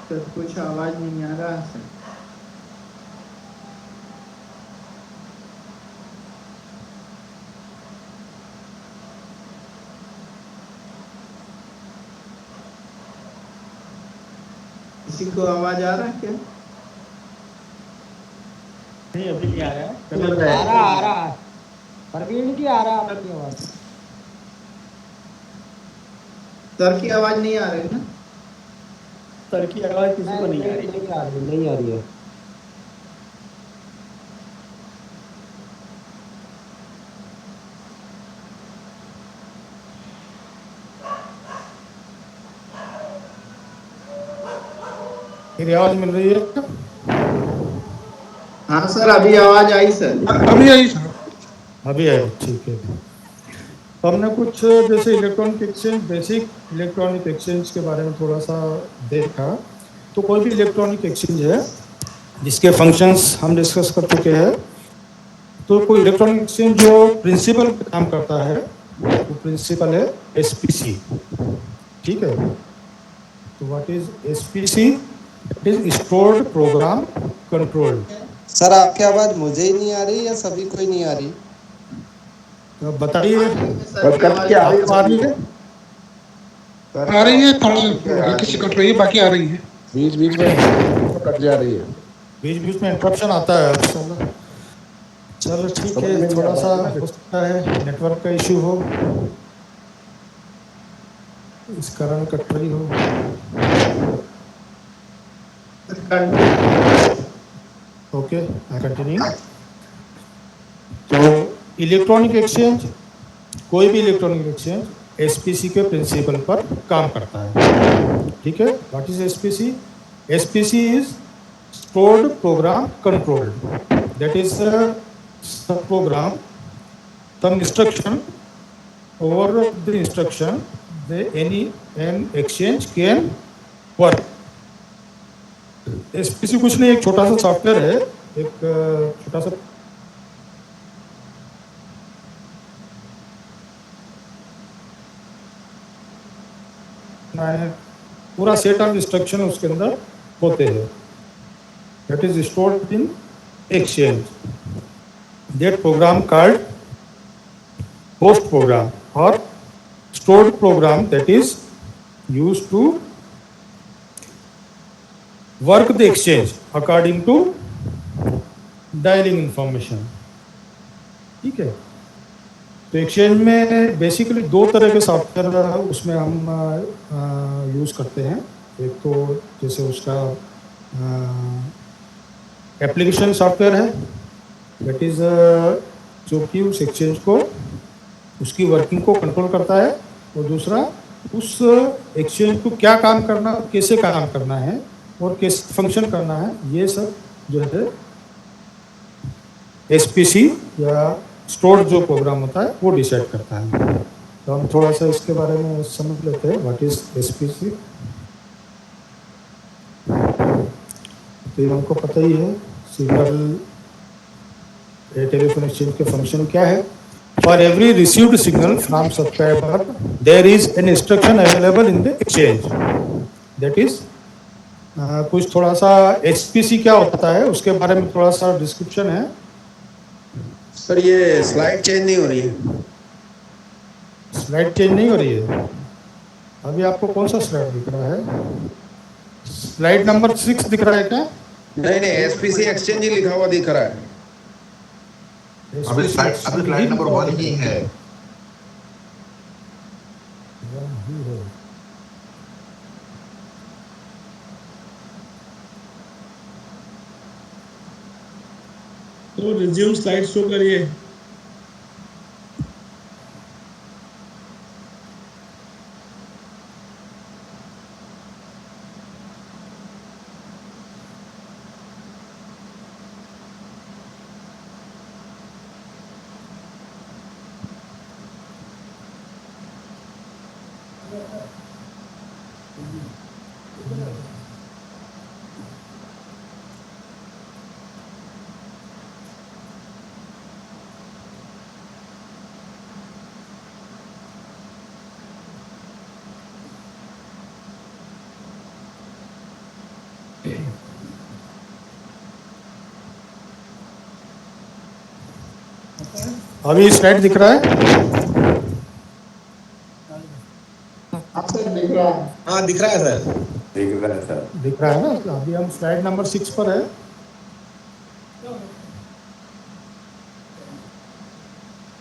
सर कुछ आवाज नहीं आ रहा सर। किसी को आवाज आ रहा है क्या? नहीं अभी नहीं आ रहा है। आ रहा परवीन की आ रहा आपकी आवाज। सर की आवाज नहीं आ रही ना? सर की आवाज किसी को नहीं आ रही। नहीं आ रही है। मेरी आवाज मिल रही है? हाँ सर अभी आवाज आई सर। अभी आई सर। अभी है, ठीक है। तो हमने कुछ जैसे electronic exchange, basic electronic exchange के बारे में थोड़ा सा देखा। तो कोई भी इलेक्ट्रॉनिक एक्सचेंज है जिसके फंक्शंस हम डिस्कस कर चुके हैं। तो कोई इलेक्ट्रॉनिक एक्सचेंज जो प्रिंसिपल पे काम करता है वो प्रिंसिपल है एसपीसी। ठीक है। तो what is SPC? It is stored program control. Sir आपकी आवाज मुझे ही नहीं आ रही या सभी को ही नहीं आ रही? तो बताइए, कट क्या आ रही है? आ रही है, थोड़ा किसी कट रही है, बाकी आ रही है। बीच बीच में कट जा रही है। बीच बीच में इंटरप्शन आता है। चलो ठीक है, थोड़ा सा हो सकता है नेटवर्क का इश्यू हो, इस कारण कट रही हो। Okay, I continue. तो इलेक्ट्रॉनिक एक्सचेंज, कोई भी इलेक्ट्रॉनिक एक्सचेंज एसपीसी के प्रिंसिपल पर काम करता है। ठीक है। What is SPC? SPC is stored program controlled. That is some program, some instruction, over the instruction an exchange can work. SPC कुछ नहीं, एक छोटा सा सॉफ्टवेयर है, एक छोटा सा पूरा सेट ऑफ इंस्ट्रक्शन उसके अंदर होते हैं। That is stored in exchange. That program called host program or stored program that is used to work the exchange according to dialing information. ठीक है। तो एक्सचेंज में बेसिकली दो तरह के सॉफ्टवेयर उसमें हम यूज़ करते हैं। एक तो जैसे उसका एप्लीकेशन सॉफ्टवेयर है, दैट इज़ जो कि उस एक्सचेंज को, उसकी वर्किंग को कंट्रोल करता है। और दूसरा उस एक्सचेंज को क्या काम करना, कैसे काम करना है और कैसे फंक्शन करना है, ये सब जो है एसपीसी या स्टोर जो प्रोग्राम होता है वो डिसाइड करता है। तो हम थोड़ा सा इसके बारे में समझ लेते हैं, व्हाट इज एसपीसी। तो ये हमको पता ही है, सिग्नल टेलीफोन एक्सचेंज के फंक्शन क्या है। For every received signal from subscriber there is an instruction available in the exchange, that is कुछ थोड़ा सा एसपीसी क्या होता है उसके बारे में थोड़ा सा डिस्क्रिप्शन है। सर ये स्लाइड चेंज नहीं हो रही है। स्लाइड चेंज नहीं हो रही है। अभी आपको कौन सा स्लाइड दिख रहा है? स्लाइड नंबर 6 दिख रहा है क्या? नहीं नहीं, एसपीसी एक्सचेंज ही लिखा हुआ दिख रहा है। अभी स्लाइड नंबर 1 ही है। तो रिज्यूम स्लाइड शो करिए। अभी स्लाइड दिख रहा है? हाँ दिख रहा है सर। दिख रहा है ना? तो अभी हम स्लाइड नंबर 6 पर है।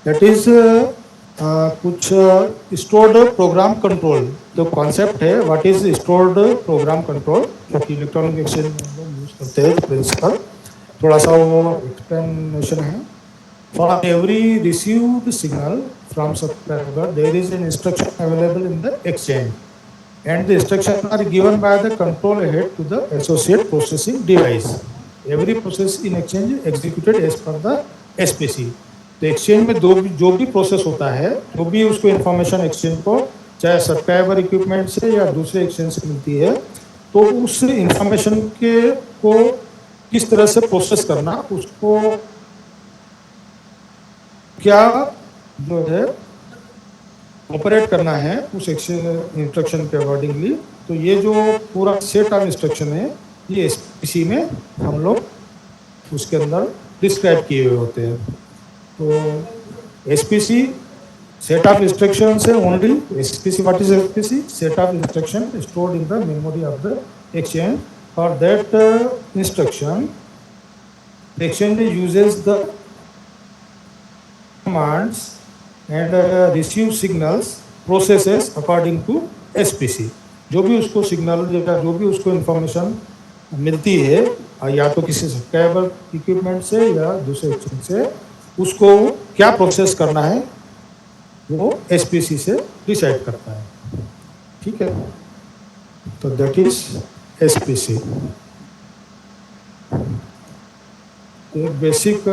दैट इज कुछ स्टोर्ड प्रोग्राम कंट्रोल। तो कॉन्सेप्ट है what is stored program control, जो कि इलेक्ट्रॉनिक एक्सचेंज में हम लोग यूज करते हैं प्रिंसिपल। थोड़ा सा वो एक्सप्लेनेशन है। For every received signal from subscriber, there is an instruction available in the exchange, and the instructions are given by the control head to the associate processing device. Every process in exchange is executed as per the SPC. तो exchange में जो भी process होता है, जो भी उसको information exchange को चाहे सब्सक्राइबर इक्विपमेंट से या दूसरे एक्सचेंज से मिलती है, तो उस इंफॉर्मेशन के को किस तरह से प्रोसेस करना, उसको क्या जो है ऑपरेट करना है उस इंस्ट्रक्शन के अकॉर्डिंगली। तो ये जो पूरा सेट ऑफ इंस्ट्रक्शन है, ये एसपीसी में हम लोग उसके अंदर डिस्क्राइब किए हुए होते हैं। तो एसपीसी सेट ऑफ इंस्ट्रक्शन से only SPC, what is SPC? Set of instruction stored in the memory of the exchange. For that instruction the exchange uses the commands and receive signals processes according to SPC। जो भी उसको signal या जो भी उसको information मिलती है, या तो किसी सब्सक्राइबर इक्विपमेंट से या दूसरे एक्सचेंज से, उसको क्या प्रोसेस करना है वो SPC से डिसाइड करता है। ठीक है, तो दैट इज SPC। तो basic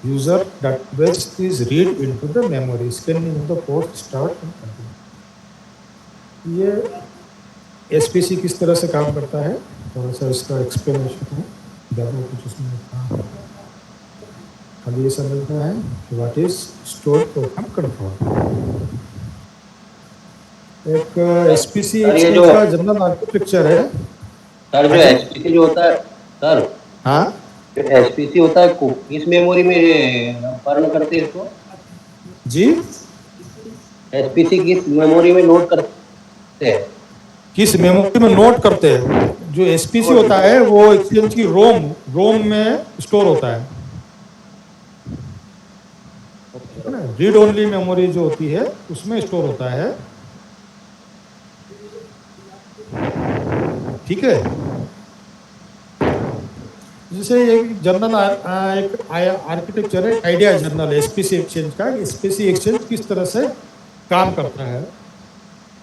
user database is read into the memory, scanning the port start and continue। ये SPC किस तरह से काम करता है, थोड़ा सा इसका एक्सप्लेनेशन है। ज़्यादा कुछ इसमें खाली ये समझना है कि what is stored program control. एक SPC का जनरल आर्किटेक्चर है सर। जो SPC जो होता है सर, हाँ जो SPC होता है किस मेमोरी में फर्म करते हैं इसको जी? SPC किस मेमोरी में लोड करते हैं? किस मेमोरी में नोट करते हैं? जो SPC होता है वो एक्सचेंज की रोम में स्टोर होता है ना। रीड ओनली मेमोरी जो होती है उसमें स्टोर होता है। ठीक है, जैसे एक जनरल एक आर्किटेक्चर है, आइडिया जनरल SPC एक्सचेंज का। SPC एक्सचेंज किस तरह से काम करता है,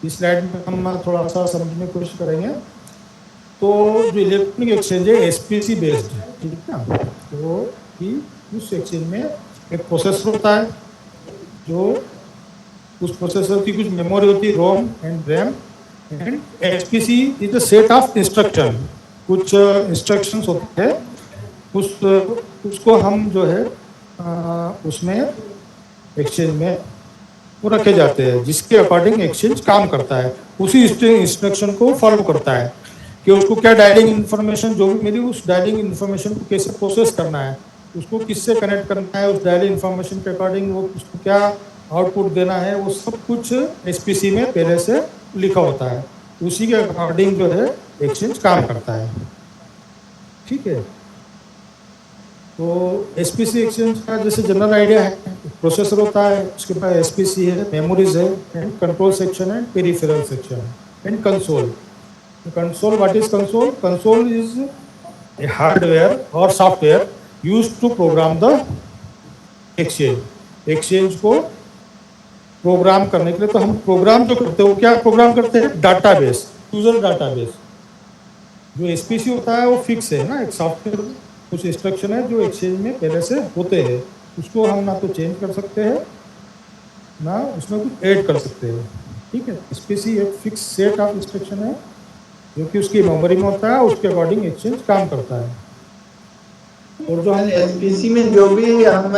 इस स्लाइड में हम थोड़ा सा समझने की कोशिश करेंगे। तो जो इलेक्ट्रॉनिक एक्सचेंज है SPC बेस्ड है, ठीक है ना। तो कि उस एक्सचेंज में एक प्रोसेसर होता है, जो उस प्रोसेसर की कुछ मेमोरी होती है, ROM and RAM. And SPC is a set of instruction. कुछ इंस्ट्रक्शंस होते हैं उसको हम जो है उसमें एक्सचेंज में वो रखे जाते हैं, जिसके अकॉर्डिंग एक्सचेंज काम करता है उसी इंस्ट्रक्शन को फॉलो करता है कि उसको क्या डायलिंग इन्फॉर्मेशन जो भी मिली उस डायलिंग इन्फॉर्मेशन को कैसे प्रोसेस करना है, उसको किससे कनेक्ट करना है, उस डायलिंग इन्फॉर्मेशन के अकॉर्डिंग वो उसको क्या आउटपुट देना है, वो सब कुछ एसपीसी में पहले से लिखा होता है। उसी के अकॉर्डिंग जो है एक्सचेंज काम करता है। ठीक है, तो एसपीसी एक्सचेंज का जैसे जनरल आइडिया है, प्रोसेसर होता है, उसके पास एसपीसी है, मेमोरीज है, एंड कंट्रोल सेक्शन है, पेरिफेरल सेक्शन है, and console. Console, what is console? Console is a hardware और software used to program the exchange. Exchange को प्रोग्राम करने के लिए, तो हम प्रोग्राम जो करते हैं वो क्या प्रोग्राम करते हैं? Database, user database. जो एसपीसी होता है वो फिक्स है ना, एक सॉफ्टवेयर, कुछ इंस्ट्रक्शन है जो एक्सचेंज में पहले से होते हैं, उसको हम ना तो चेंज कर सकते हैं ना उसमें कुछ ऐड कर सकते हैं। ठीक है, एसपीसी एक फिक्स सेट ऑफ इंस्ट्रक्शन है जो कि उसकी मेमोरी में होता है, उसके अकॉर्डिंग एक्सचेंज काम करता है। और जो हम एसपीसी में जो भी हम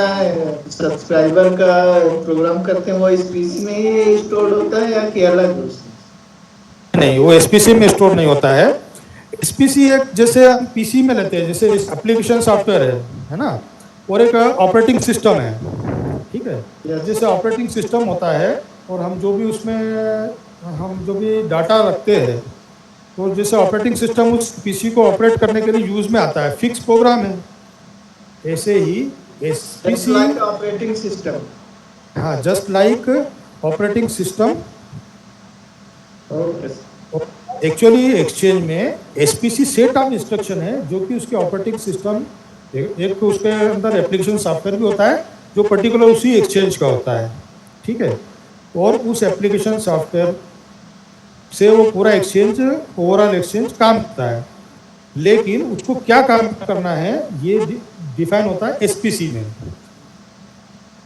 सब्सक्राइबर का प्रोग्राम करते हैं वो एसपीसी में ही स्टोर होता है या कि अलग? नहीं, वो एसपीसी में स्टोर नहीं होता है। एसपीसी एक जैसे हम पीसी में लेते हैं, जैसे एप्लीकेशन सॉफ्टवेयर है ना, और एक ऑपरेटिंग सिस्टम है। ठीक है, जैसे ऑपरेटिंग सिस्टम होता है और हम जो भी उसमें हम जो भी डाटा रखते हैं, तो जैसे ऑपरेटिंग सिस्टम उस पीसी को ऑपरेट करने के लिए यूज में आता है, फिक्स प्रोग्राम है, ऐसे ही एसपीसी ऑपरेटिंग सिस्टम। हाँ, just like operating system. Actually exchange में एसपीसी सेट ऑफ इंस्ट्रक्शन है जो कि उसके ऑपरेटिंग सिस्टम, एक तो उसके अंदर एप्लीकेशन सॉफ्टवेयर भी होता है जो पर्टिकुलर उसी एक्सचेंज का होता है। ठीक है, और उस एप्लीकेशन सॉफ्टवेयर से वो पूरा एक्सचेंज, ओवरऑल एक्सचेंज काम करता है, लेकिन उसको क्या काम करना है ये डिफाइन होता है एसपीसी में।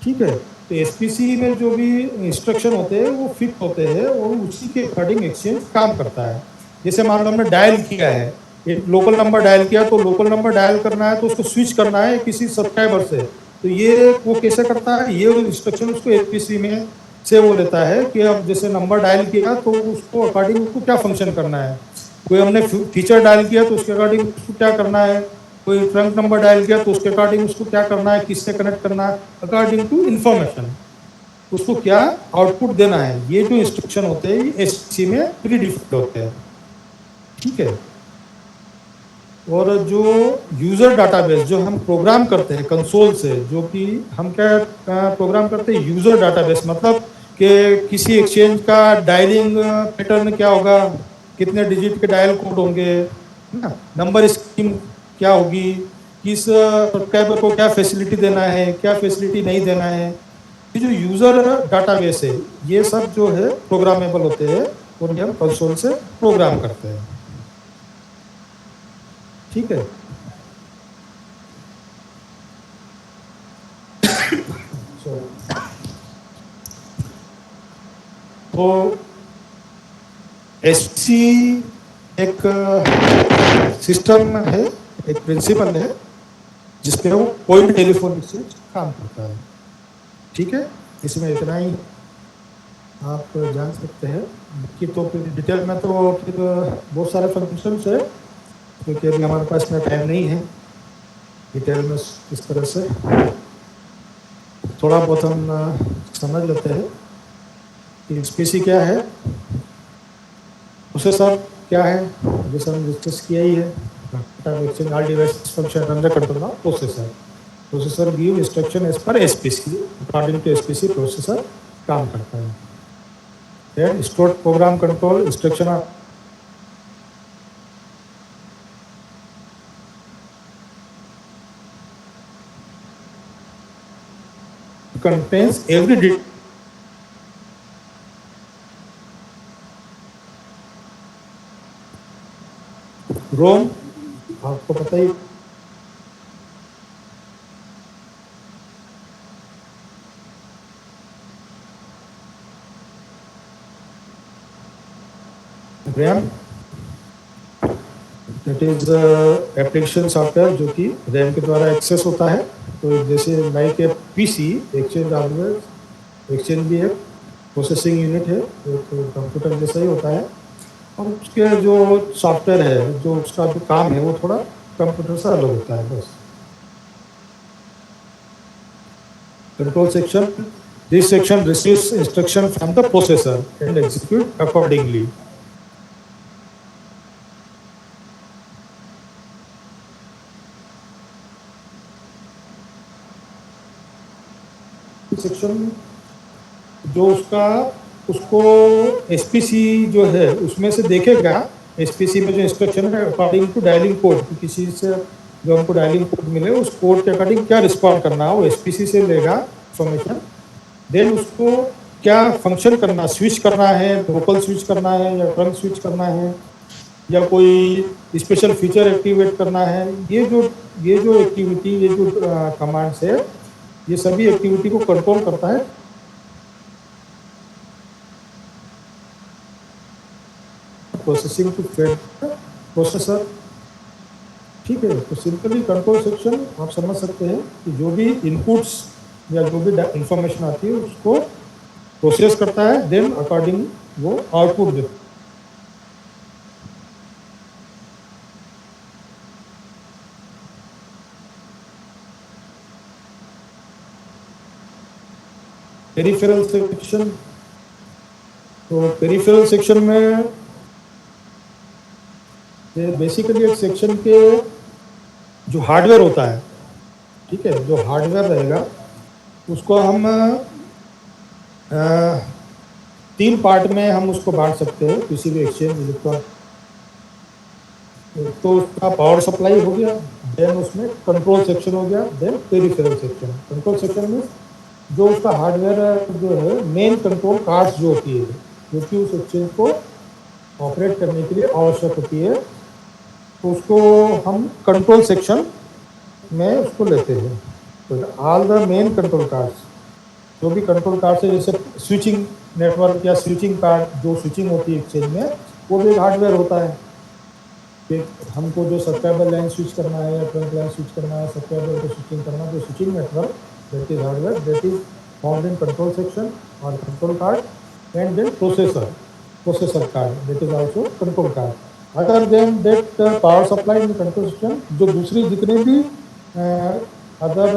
ठीक है, तो एसपीसी में जो भी इंस्ट्रक्शन होते हैं वो फिक्स होते हैं और उसी के अकॉर्डिंग एक्सचेंज काम करता है। जैसे मान लो हमने डायल किया है, एक लोकल नंबर डायल किया, तो लोकल नंबर डायल करना है तो उसको स्विच करना है किसी सब्सक्राइबर से, तो ये वो कैसे करता है, ये इंस्ट्रक्शन उसको एसपीसी में से वो लेता है कि अब जैसे नंबर डायल किया तो उसको अकॉर्डिंग उसको क्या फंक्शन करना है, कोई हमने फीचर डायल किया तो उसके अकॉर्डिंग उसको क्या करना है, कोई ट्रंक नंबर डायल किया तो उसके अकॉर्डिंग उसको क्या करना है, किससे कनेक्ट करना है, अकॉर्डिंग टू इन्फॉर्मेशन उसको क्या आउटपुट देना है। ये जो इंस्ट्रक्शन होते हैं ये एसपीसी में प्री डिफाइंड होते हैं। ठीक है, और जो यूजर डाटाबेस जो हम प्रोग्राम करते हैं कंसोल से, जो कि हम क्या प्रोग्राम करते हैं, यूजर डाटाबेस, मतलब कि किसी एक्सचेंज का डायलिंग पैटर्न क्या होगा, कितने डिजिट के डायल कोड होंगे ना, नंबर स्कीम क्या होगी, किस सब्सक्राइबर को क्या फैसिलिटी देना है, क्या फैसिलिटी नहीं देना है, ये जो यूजर डाटाबेस है ये सब जो है प्रोग्रामेबल होते हैं और ये हम कंसोल से प्रोग्राम करते हैं। ठीक है, तो एसपीसी एक सिस्टम है, एक प्रिंसिपल है जिसपे वो कोई भी टेलीफोन एक्सचेंज काम करता है। ठीक है, इसमें इतना ही आप जान सकते हैं कि, तो फिर डिटेल में तो फिर बहुत सारे फंक्शंस है, क्योंकि अभी हमारे पास में टाइम नहीं है डिटेल में इस तरह से, थोड़ा बहुत हम समझ लेते हैं कि एसपीसी क्या है, प्रोसेसर क्या है, जैसे हम डिस्कस किया ही है, exchange all devices function under control of processor. Processor give instruction as per SPC, according to SPC processor काम करता है। Then stored program control instruction contains every ROM, आपको पता ही, RAM that is application software जो कि RAM के द्वारा एक्सेस होता है। तो जैसे like a PC, exchange hardware, exchange भी एक प्रोसेसिंग यूनिट है, एक कंप्यूटर जैसा ही होता है, और उसके जो सॉफ्टवेयर है, जो उसका जो काम है, वो थोड़ा कंप्यूटर से अलग होता है बस। Control section. This section receives instruction from the processor and execute accordingly. Section जो उसको एसपीसी जो है उसमें से देखेगा, एसपीसी में जो इंस्ट्रक्शन है अकॉर्डिंग टू डायलिंग कोड, किसी से जो हमको डायलिंग कोड मिले उस कोड के अकॉर्डिंग क्या रिस्पॉन्ड करना है वो एसपीसी से लेगा इंफॉर्मेशन। देन उसको क्या फंक्शन करना, स्विच करना है, लोकल स्विच करना है या ट्रंक स्विच करना है या कोई स्पेशल फीचर एक्टिवेट करना है, ये जो एक्टिविटी, ये जो कमांड्स है, ये सभी एक्टिविटी को कंट्रोल करता है प्रोसेसिंग टू फेड प्रोसेसर। ठीक है, तो सिंपली कंट्रोल सेक्शन आप समझ सकते हैं कि जो भी इनपुट्स या जो भी इंफॉर्मेशन आती है उसको प्रोसेस करता है, देन अकॉर्डिंग वो आउटपुट देता है। पेरिफेरल सेक्शन, तो पेरिफेरल सेक्शन में बेसिकली एक सेक्शन के जो हार्डवेयर होता है, ठीक है, जो हार्डवेयर रहेगा उसको हम 3 पार्ट में हम उसको बांट सकते हैं किसी भी एक्सचेंज इलेक्ट्रॉन। तो उसका पावर सप्लाई हो गया, देन उसमें कंट्रोल सेक्शन हो गया, then peripheral section. Control section में जो उसका हार्डवेयर जो है, मेन कंट्रोल कार्ड्स जो होती है, जो कि उस एक्सचेंज को ऑपरेट करने के लिए आवश्यक होती है, तो उसको हम कंट्रोल सेक्शन में उसको लेते हैं। तो all the main control cards, जो भी कंट्रोल कार्ड्स है, जैसे स्विचिंग नेटवर्क या स्विचिंग कार्ड, जो स्विचिंग होती है एक्सचेंज में, वो भी एक हार्डवेयर होता है कि हमको जो सब्सक्राइबर लाइन स्विच करना है या ट्रंक लाइन स्विच करना है, सब्सक्राइबर को स्विचिंग करना है, जो switching network, that is hardware, that is found in control section और control card. And then processor card, that is also control card. Other than that power supply in control system, जो दूसरी जितने भी other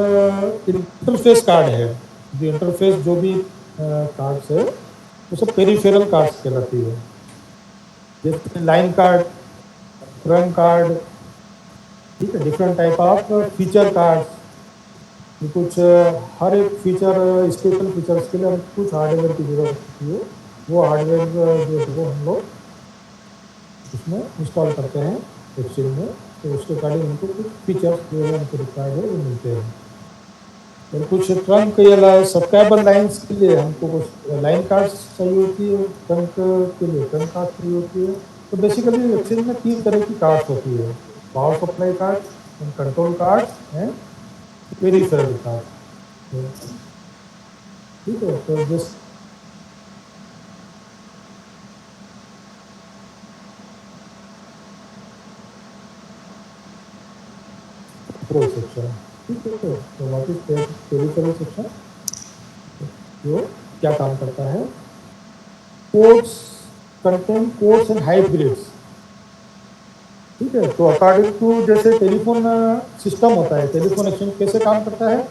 interface card है, जो interface जो भी cards है, वो सब पेरिफेरल कार्ड्स कहलाती है, जैसे लाइन कार्ड, ट्रंक कार्ड, ठीक है, different type of feature cards. कुछ हर एक फीचर, स्पेशल फीचर्स के लिए हम कुछ हार्डवेयर की जरूरत होती है, वो हार्डवेयर जो है वो हम लोग उसमें इंस्टॉल करते हैं एक्सचेंज में, तो उसके अकॉर्डिंग उनको कुछ फीचर्स जो है उनको रिक्वायर्ड है वो मिलते हैं। और कुछ ट्रंक या सब्सक्राइबर लाइन्स के लिए हमको कुछ लाइन कार्ड्स चाहिए होती है, ट्रंक के लिए ट्रंक कार्ड चाहिए होती है। तो बेसिकली एक्सचेंज में 3 तरह की कार्ड्स होती है, power supply card, control card and peripheral card. ठीक है, तो जिस सेक्शन, ठीक है, तो व्हाट इज पेरिफेरल सेक्शन, जो क्या काम करता है, codes contain codes and hybrids. ठीक है, तो अकॉर्डिंग टू जैसे टेलीफोन सिस्टम होता है, टेलीफोन एक्सचेंज कैसे काम करता है,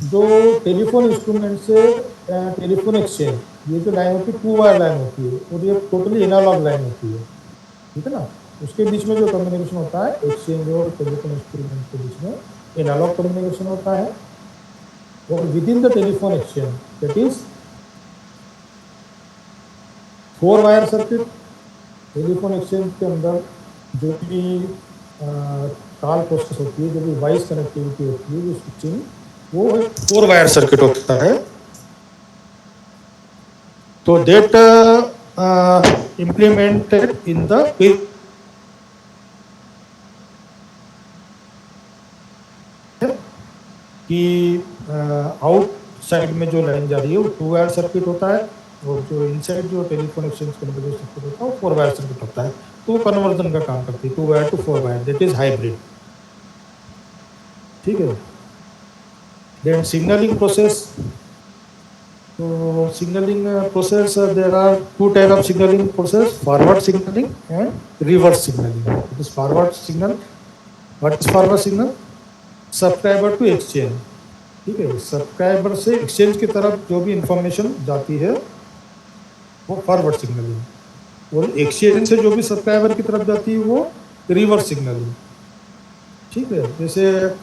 जो टेलीफोन इंस्ट्रूमेंट से टेलीफोन एक्सचेंज, ये जो लाइन होती है 2 वायर लाइन होती है और ये टोटली एनालॉग लाइन होती है, ठीक है ना। उसके बीच में जो कम्युनिकेशन होता है एक्सचेंज और टेलीफोन इंस्ट्रूमेंट के बीच में एनालॉग कम्युनिकेशन होता है। और with in the telephone exchange, that is 4 wire circuit. Telephone exchange के अंदर जो भी कॉल प्रोसेस होती है, जो भी वॉइस कनेक्टिविटी होती है, जो स्विचिंग, वो 4 वायर सर्किट होता है। तो दैट implemented in the कि आउट साइड में जो लाइन जा रही है वो 2 वायर सर्किट होता है, और जो इनसाइड जो टेलीफोन एक्सचेंज करने का जो सर्किट होता है वो 4 वायर सर्किट होता है, तो कन्वर्जन का काम करती है 2 wire to 4 wire, that is hybrid. ठीक है। देन सिग्नलिंग प्रोसेस, तो signalling process there are 2 type of signalling process, forward signalling and reverse signalling. It is forward signal, what is forward signal? Subscriber to exchange. ठीक है, subscriber से exchange की तरफ जो भी इंफॉर्मेशन जाती है वो फॉरवर्ड सिग्नलिंग, और एक्सचेंज से जो भी सब्सक्राइबर की तरफ जाती है वो रिवर्स सिग्नलिंग। ठीक है, जैसे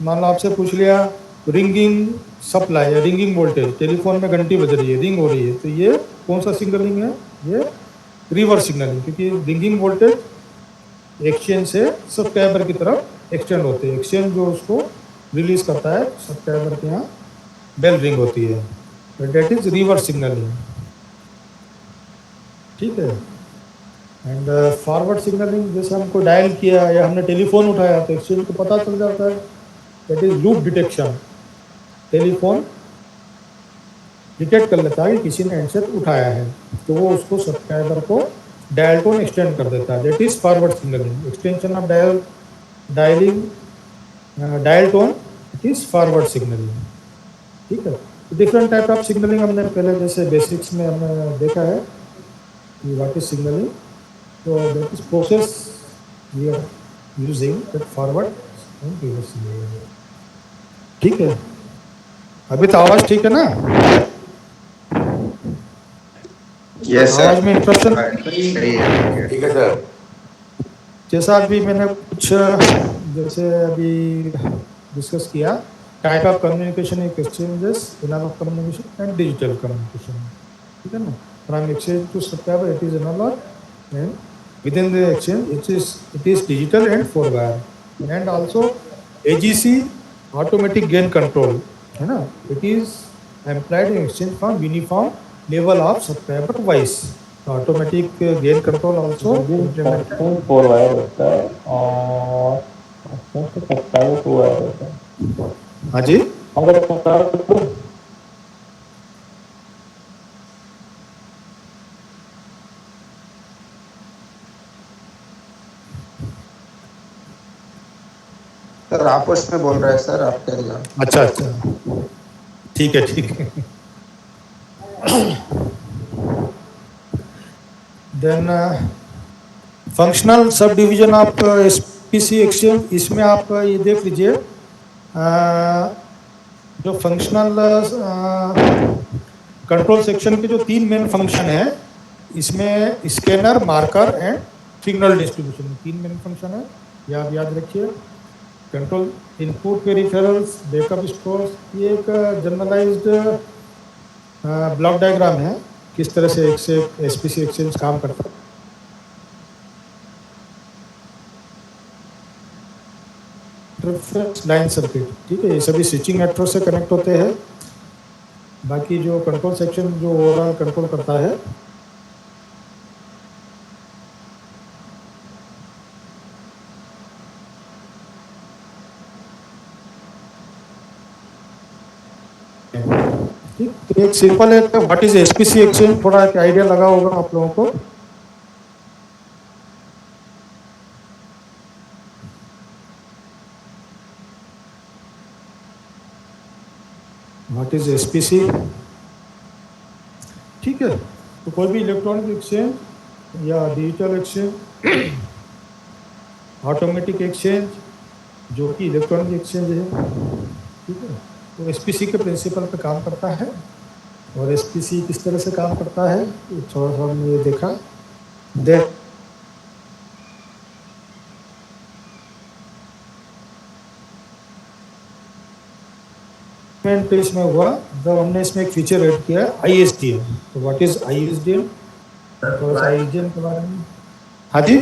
मान लो आपसे पूछ लिया रिंगिंग सप्लाई या रिंगिंग वोल्टेज, टेलीफोन में घंटी बज रही है, रिंग हो रही है, तो ये कौन सा सिग्नलिंग है? ये रिवर्स सिग्नलिंग, क्योंकि रिंगिंग वोल्टेज एक्सचेंज से सब्सक्राइबर की तरफ एक्सटेंड होते हैं, एक्सचेंज जो उसको रिलीज करता है सब्सक्राइबर के यहाँ बेल रिंग होती है, दैट इज रिवर्स सिग्नलिंग। ठीक है। एंड फॉरवर्ड सिग्नलिंग, जैसे हमको डायल किया या हमने टेलीफोन उठाया तो एक्सचेंज को पता चल जाता है, that is loop detection. Telephone detect कर लेता है कि किसी ने हैंडसेट उठाया है, तो वो उसको सब्सक्राइबर को डायल टोन एक्सटेंड कर देता है, that is forward signalling. Extension of dialling dial tone, it is forward signalling. ठीक है। डिफरेंट टाइप ऑफ सिग्नलिंग हमने पहले जैसे बेसिक्स में हमने देखा है कि what is signalling, so that is process we are using that forward and reverse signaling। ठीक है, अभी तो आवाज ठीक है ना? यस सर, आवाज में इंटरप्शन सही है, ठीक है सर। जैसा अभी मैंने कुछ जैसे अभी डिस्कस किया, टाइप ऑफ कम्युनिकेशन एक exchanges, analogue communication and digital communication. ठीक है ना? From exchange to subscriber it is analogue, and within the exchange it is digital and 4 wire, and also AGC, automatic gain control, है ना? It is employed in exchange for uniform level of subscriber voice, so automatic gain control also implemented। 4 wire होता है और subscriber 2 wire होता है। हाँ जी, अगर subscriber sir आपस में बोल रहे हैं सर, आप करिए। अच्छा अच्छा, ठीक है ठीक है। Then functional sub division of SPC exchange, इसमें आप ये देख लीजिए, जो फंक्शनल कंट्रोल सेक्शन के जो 3 मेन फंक्शन है, इसमें scanner, marker and signal distribution, 3 main function है, ये आप याद रखिए। Control input peripherals, backup stores, ये एक जनरलाइज्ड ब्लॉक डायग्राम है, किस तरह से एक से एसपीसी एक्सचेंज काम करता है। इंटरफेस लाइन सर्किट, ठीक है, ये सभी स्विचिंग नेटवर्क से कनेक्ट होते हैं। बाकी जो कंट्रोल सेक्शन जो ओवरऑल कंट्रोल करता है, ठीक, तो एक सिंपल है व्हाट इज एसपीसी एक्सचेंज, थोड़ा एक आइडिया लगा होगा आप लोगों को। व्हाट इज एसपीसी, ठीक है। तो कोई भी इलेक्ट्रॉनिक एक्सचेंज या डिजिटल एक्सचेंज, ऑटोमेटिक एक्सचेंज जो कि इलेक्ट्रॉनिक एक्सचेंज है, ठीक है, तो एसपीसी के प्रिंसिपल पे काम करता है। और एसपीसी किस तरह से काम करता है थोड़ा सा हमने ये देखा। इसमें हुआ जब हमने इसमें एक फीचर ऐड किया ISDN। तो व्हाट इज ISDN, थोड़ा सा ISDN के बारे में। हाँ जी,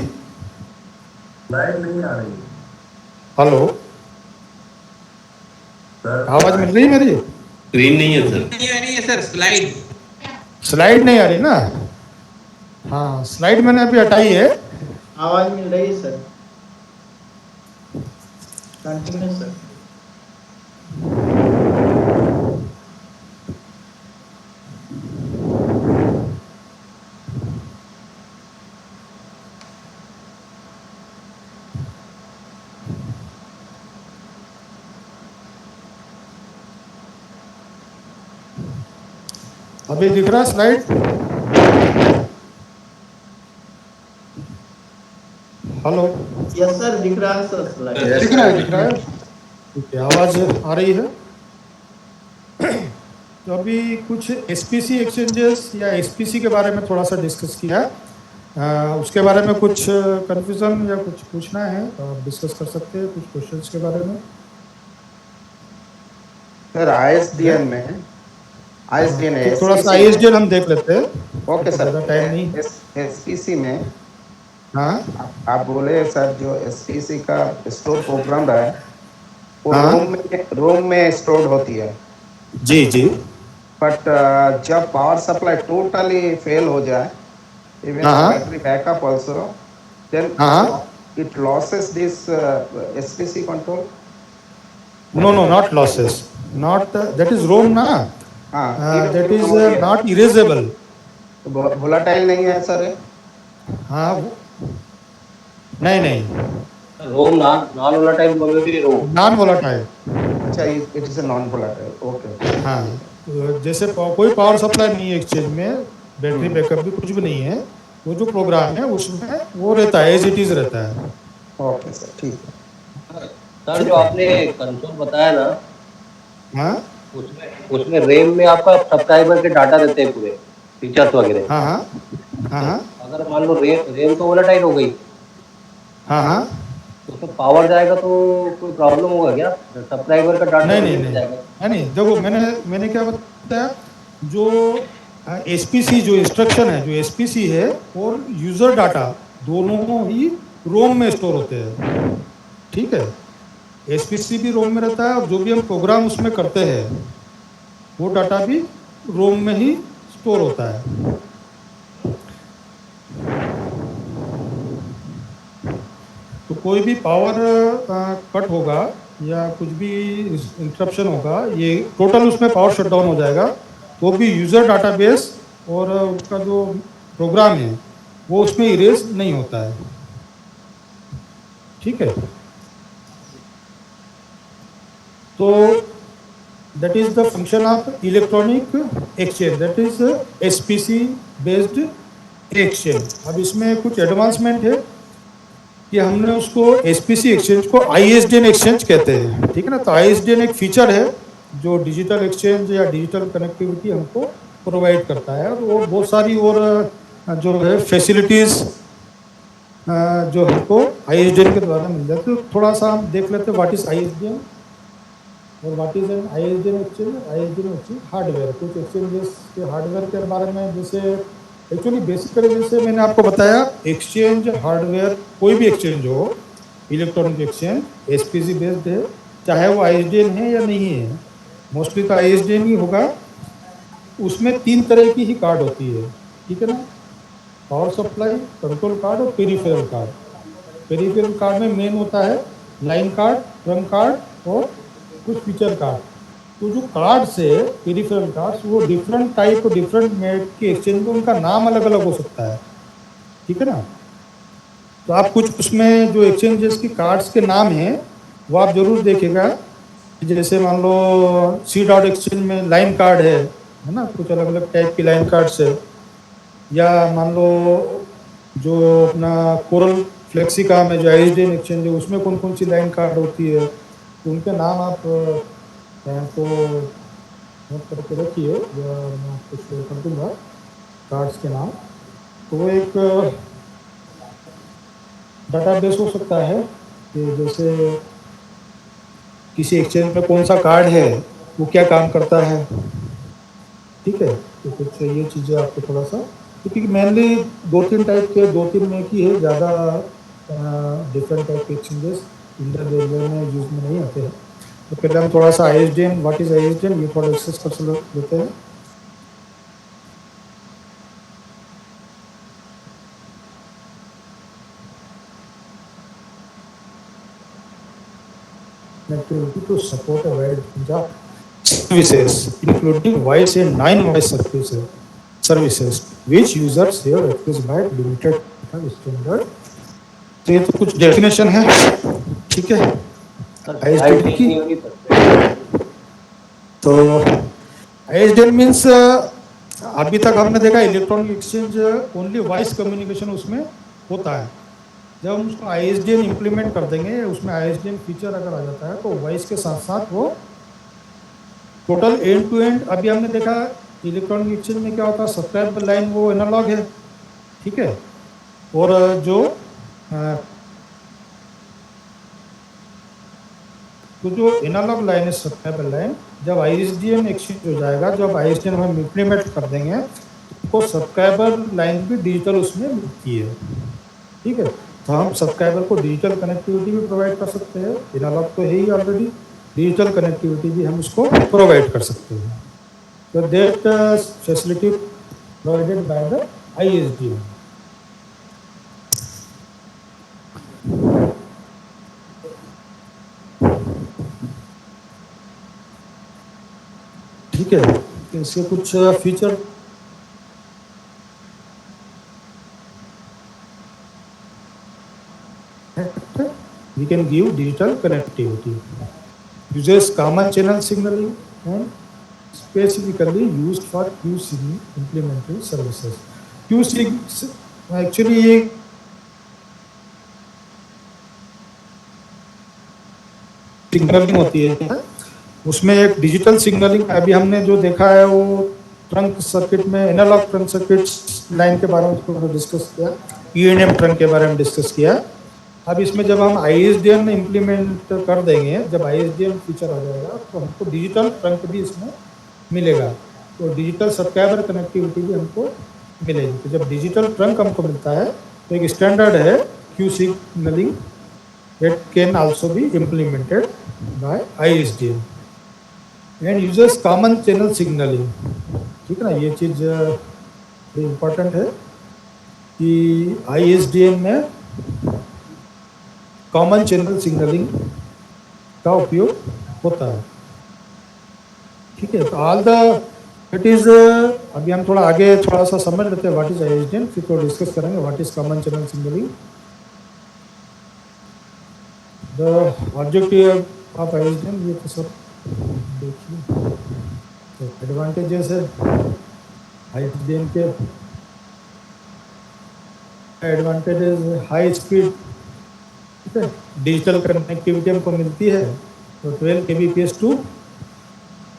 लाइट नहीं आ रही। हेलो, आवाज मिल रही है मेरी? स्क्रीन नहीं है सर। नहीं आ रही है सर, स्लाइड नहीं आ रही ना? हाँ, स्लाइड मैंने अभी हटाई है। आवाज मिल रही है सर, कंटिन्यू सर। अभी दिख रहा है स्लाइड? हेलो? यस सर, दिख रहा है सर स्लाइड। दिख रहा है ठीक है, आवाज आ रही है? तो अभी कुछ एसपीसी एक्सचेंजेस या एसपीसी के बारे में थोड़ा सा डिस्कस किया। उसके बारे में कुछ कंफ्यूजन या कुछ पूछना है तो आप डिस्कस कर सकते हैं कुछ क्वेश्चंस के बारे में। सर आईएसडीएन में आईएसडीएन तो थोड़ा सा आईएसडीएन हम देख लेते हैं। ओके सर, ज़्यादा टाइम नहीं। एसपीसी में हाँ आप बोले सर जो एसपीसी का स्टोर प्रोग्राम है वो हाँ। रोम में स्टोर होती है। जी जी। बट जब पावर सप्लाई टोटली फेल हो जाए, even battery backup also, then it losses this SPC control. No, not losses. Not that is ROM ना? That is not erasable. Volatile नहीं है सर? हाँ नहीं ROM non volatile memory ROM. Non volatile. अच्छा, it is a non volatile. Okay. हाँ, तो जैसे कोई पावर सप्लाई नहीं है एक्सचेंज में, बैटरी बैकअप भी कुछ भी नहीं है, वो जो प्रोग्राम है उसमें वो रहता है, एज इट इज रहता है। ओके सर, ठीक है। सर जो आपने कंसोल बताया ना, हाँ उसमें रेम में आपका सब्सक्राइबर के डाटा रहते हैं पूरे फीचर्स वगैरह। हाँ। अगर मान लो रेम तो वोलेटाइल हो गई, हाँ तो उसमें पावर जाएगा तो कोई प्रॉब्लम होगा क्या? सब्सक्राइबर का डाटा नहीं। देखो मैंने क्या बताया, जो एसपीसी जो इंस्ट्रक्शन है, जो एसपीसी है और यूजर डाटा दोनों ही रोम में स्टोर होते हैं। ठीक है, एसपीसी भी रोम में रहता है और जो भी हम प्रोग्राम उसमें करते हैं वो डाटा भी रोम में ही स्टोर होता है। तो कोई भी पावर कट होगा या कुछ भी इंटरप्शन होगा, ये टोटल उसमें पावर शटडाउन हो जाएगा, तो भी यूज़र डाटाबेस और उसका जो प्रोग्राम है वो उसमें इरेज नहीं होता है। ठीक है, तो that is the function of electronic exchange, that is SPC based exchange. अब इसमें कुछ एडवांसमेंट है कि हमने उसको एसपीसी एक्सचेंज को आईएसडीएन एक्सचेंज कहते हैं। ठीक है ना, तो आईएसडीएन एक फीचर है जो डिजिटल एक्सचेंज या डिजिटल कनेक्टिविटी हमको प्रोवाइड करता है, और बहुत सारी और जो है फैसिलिटीज़ जो हमको आईएसडीएन के द्वारा मिल जाती है। तो थोड़ा सा हम देख लेते हैं व्हाट इज आईएसडीएन और what is an ISDN exchange. ISDN exchange hardware, कुछ एक्सचेंजेस के हार्डवेयर के बारे में, जैसे एक्चुअली बेसिकली जैसे मैंने आपको बताया, एक्सचेंज हार्डवेयर कोई भी एक्सचेंज हो, इलेक्ट्रॉनिक एक्सचेंज एसपीसी बेस्ड है, चाहे वो आईएसडीएन है या नहीं है, मोस्टली तो आईएसडीएन ही होगा। उसमें 3 तरह की ही कार्ड होती है। ठीक है ना, पावर सप्लाई, कंट्रोल कार्ड और पेरिफेरल कार्ड। पेरिफेरल कार्ड में मेन होता है लाइन कार्ड, ट्रंक कार्ड और कुछ फीचर कार्ड। तो जो कार्ड्स है पेरिफेरल कार्ड्स, वो डिफरेंट टाइप और डिफरेंट मेड के एक्सचेंज में उनका नाम अलग अलग हो सकता है। ठीक है ना, तो आप कुछ उसमें जो एक्सचेंजेस की कार्ड्स के नाम हैं वो आप जरूर देखेगा। जैसे मान लो सी डॉट एक्सचेंज में लाइन कार्ड है ना, कुछ अलग अलग टाइप की लाइन कार्ड्स है। या मान लो जो अपना कोरल फ्लेक्सिकॉम है जो आईएसडीएन एक्सचेंज है, उसमें कौन कौन सी लाइन कार्ड होती है, तो उनके नाम आप तो नोट करके रखिए, या मैं आपको शेयर कर दूँगा कार्ड्स के नाम। तो वो एक डाटाबेस हो सकता है कि जैसे किसी एक्सचेंज में कौन सा कार्ड है, वो क्या काम करता है। ठीक है, तो कुछ ये चीज़ें आपको थोड़ा सा, क्योंकि मेनली 2-3 टाइप के, 2-3 में की है, ज़्यादा डिफरेंट टाइप के एक्सचेंजेस इंडियन रेलवे में यूज़ में नहीं आते हैं। तो पहले हम थोड़ा सा आईएसडीएन, व्हाट इज आईएसडीएन, ये थोड़ा डिस्कस कर लेते हैं। Connectivity to support a wide range of services, including voice and non-voice services, services which users have access by limited standard. तो ये तो कुछ डेफिनेशन है, ठीक है, ISDN की। तो ISDN मीन्स अभी तक हमने देखा electronic exchange only voice communication उसमें होता है। जब हम उसको ISDN इम्प्लीमेंट कर देंगे, उसमें ISDN फीचर अगर आ जाता है तो वॉइस के साथ साथ वो टोटल एंड टू एंड, अभी हमने देखा इलेक्ट्रॉनिक एक्सचेंज में क्या होता है, सब्सक्राइबर लाइन वो एनालॉग है, ठीक है, और जो तो जो एनालॉग लाइन है सब्सक्राइबर लाइन, जब ISDN एक्सचेंज हो जाएगा, जब ISDN हम इम्प्लीमेंट कर देंगे तो सब्सक्राइबर लाइन भी डिजिटल उसमें मिलती है, ठीक है। तो हम सब्सक्राइबर को डिजिटल कनेक्टिविटी भी प्रोवाइड कर सकते हैं, एनालॉग तो है ही ऑलरेडी, डिजिटल कनेक्टिविटी भी हम उसको प्रोवाइड कर सकते हैं। तो that facility provided by the ISDN। ठीक है, इसके कुछ feature we can give digital connectivity, uses common channel signaling and specifically used for QSIG implementary services. QSIG actually ये सिग्नलिंग होती है, उसमें एक डिजिटल सिग्नलिंग अभी हमने जो देखा है वो ट्रंक सर्किट में, एनालॉग ट्रंक सर्किट लाइन के बारे में डिस्कस किया, ENM ट्रंक के बारे में डिस्कस किया। अब इसमें जब हम ISDN इम्प्लीमेंट कर देंगे, जब ISDN फीचर आ जाएगा तो हमको डिजिटल ट्रंक भी इसमें मिलेगा, तो डिजिटल सब्सक्राइबर कनेक्टिविटी भी हमको मिलेगी। तो जब डिजिटल ट्रंक हमको मिलता है तो एक स्टैंडर्ड है Q signalling, it can also be implemented by ISDN and users common channel signalling, ठीक है ना। ये चीज़ इम्पोर्टेंट है कि ISDN में कॉमन चैनल सिग्नलिंग का उपयोग होता है, ठीक है। तो ऑल द इट इज, अभी हम थोड़ा आगे थोड़ा सा समझ लेते हैं व्हाट इज ISDN, फिर तो डिस्कस करेंगे what is common channel signalling. The objective of ISDN, ये तो सब देखिए, तो एडवांटेजेस है ISDN के, एडवांटेजेस हाई स्पीड, ठीक है, डिजिटल कनेक्टिविटी हमको मिलती है, तो 12 kbps to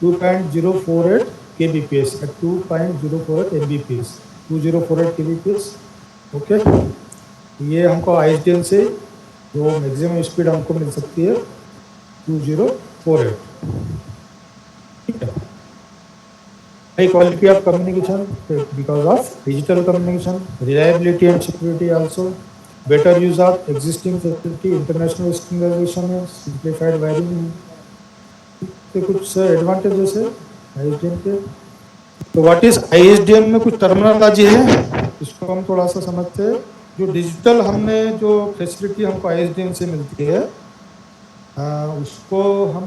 2.048 kbps at 2.048 mbps, 2048 kbps, okay. ये हमको ISDN से जो मैक्सिमम स्पीड हमको मिल सकती है 2048, ठीक है। High quality of communication because of digital communication, reliability and security also, better use of existing facility, international standardization है, simplified wiring के कुछ एडवांटेजेस है ISDN के। तो व्हाट इज ISDN में कुछ टर्मिनोलॉजी है, इसको हम थोड़ा सा समझते हैं। जो डिजिटल हमने जो फैसिलिटी हमको ISDN से मिलती है उसको हम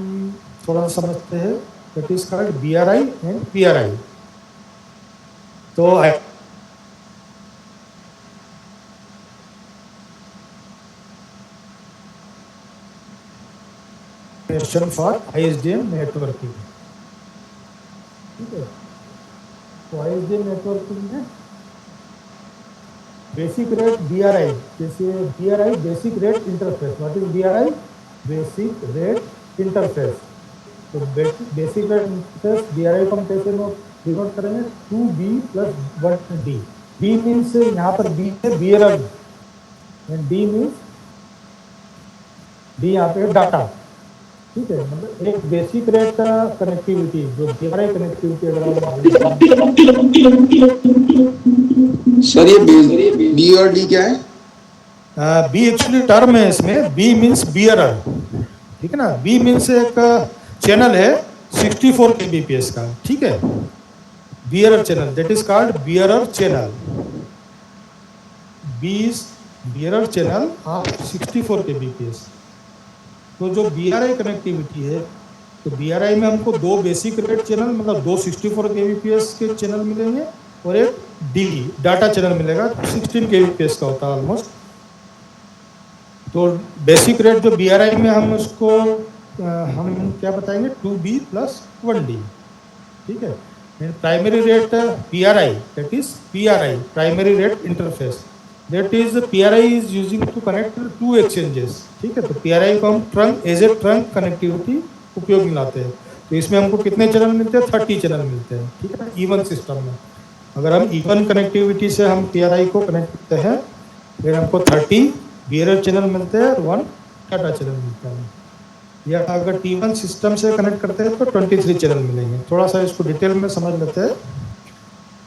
थोड़ा सा समझते हैं, that is called BRI and PRI। तो फॉर ISDN नेटवर्किंग, ठीक है। तो ISDN नेटवर्किंग में बेसिक रेट BRI, जैसे BRI basic rate interface, what is BRI, basic rate interface. तो बेसिक रेट इंटरफेस BRI को हम कैसे डिनोट करेंगे, 2B + 1D। B मीन्स यहाँ पर B है bearer and D means D यहाँ पे डाटा, ठीक है। मतलब एक बेसिक रेट का कनेक्टिविटी जो BRI कनेक्टिविटी अगर सर ये B और D क्या है? B एक्चुअली टर्म है इसमें, B मीन्स बियरर, ठीक है ना। B मीन्स एक चैनल है 64 kbps का, ठीक है, bearer channel, that is called bearer channel. B is bearer channel of 64 kbps। तो जो BRI कनेक्टिविटी है, तो BRI में हमको दो बेसिक रेट चैनल, मतलब दो 64 kbps के चैनल मिलेंगे और एक डी डाटा चैनल मिलेगा, 16 kbps का होता है ऑलमोस्ट। तो बेसिक रेट जो BRI में हम उसको हम क्या बताएंगे, 2B + 1D, ठीक है। Primary rate PRI, that is PRI, primary rate interface, that is PRI is using to connect 2 exchanges, ठीक है। तो PRI को हम trunk as a trunk connectivity उपयोग में लाते हैं। तो इसमें हमको कितने चैनल मिलते हैं, 30 चैनल मिलते हैं, ठीक है, इवन सिस्टम में। अगर हम इवन कनेक्टिविटी से हम PRI को कनेक्ट करते हैं, फिर हमको 30 BRI चैनल मिलते हैं और 1 डाटा चैनल मिलता है। या अगर T1 सिस्टम से कनेक्ट करते हैं तो 23 चैनल मिलेंगे। थोड़ा सा इसको डिटेल में समझ लेते हैं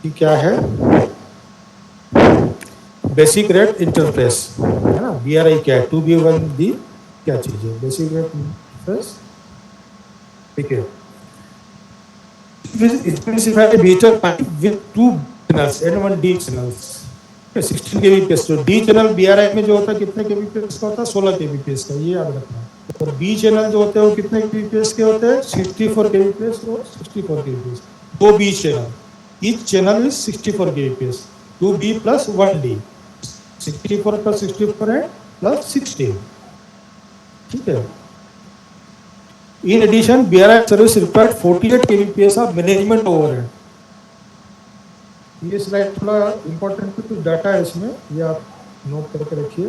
कि क्या है बेसिक रेट इंटरफेस, है ना। BRI क्या है, 2B 1D क्या चीज़ है, बेसिक रेट इंटरफेस, ठीक है। Specify a digital pipe with 2 channels and 1 D channels, 16 kbps। जो D चैनल BRI में जो होता है कितने kbps का होता है, 16 kbps का, ये याद रखना। और B चैनल जो होते हैं वो कितने kbps के होते हैं, 64 kbps और 64 kbps। 2 B channel, each channel is 64 kbps, 2B + 1D, 64 + 64 है + 16, ठीक है। In addition, BRI service required 48 kbps of management overhead। ये स्लाइड थोड़ा इम्पोर्टेंट है, कुछ डाटा है इसमें, ये आप नोट करके रखिए।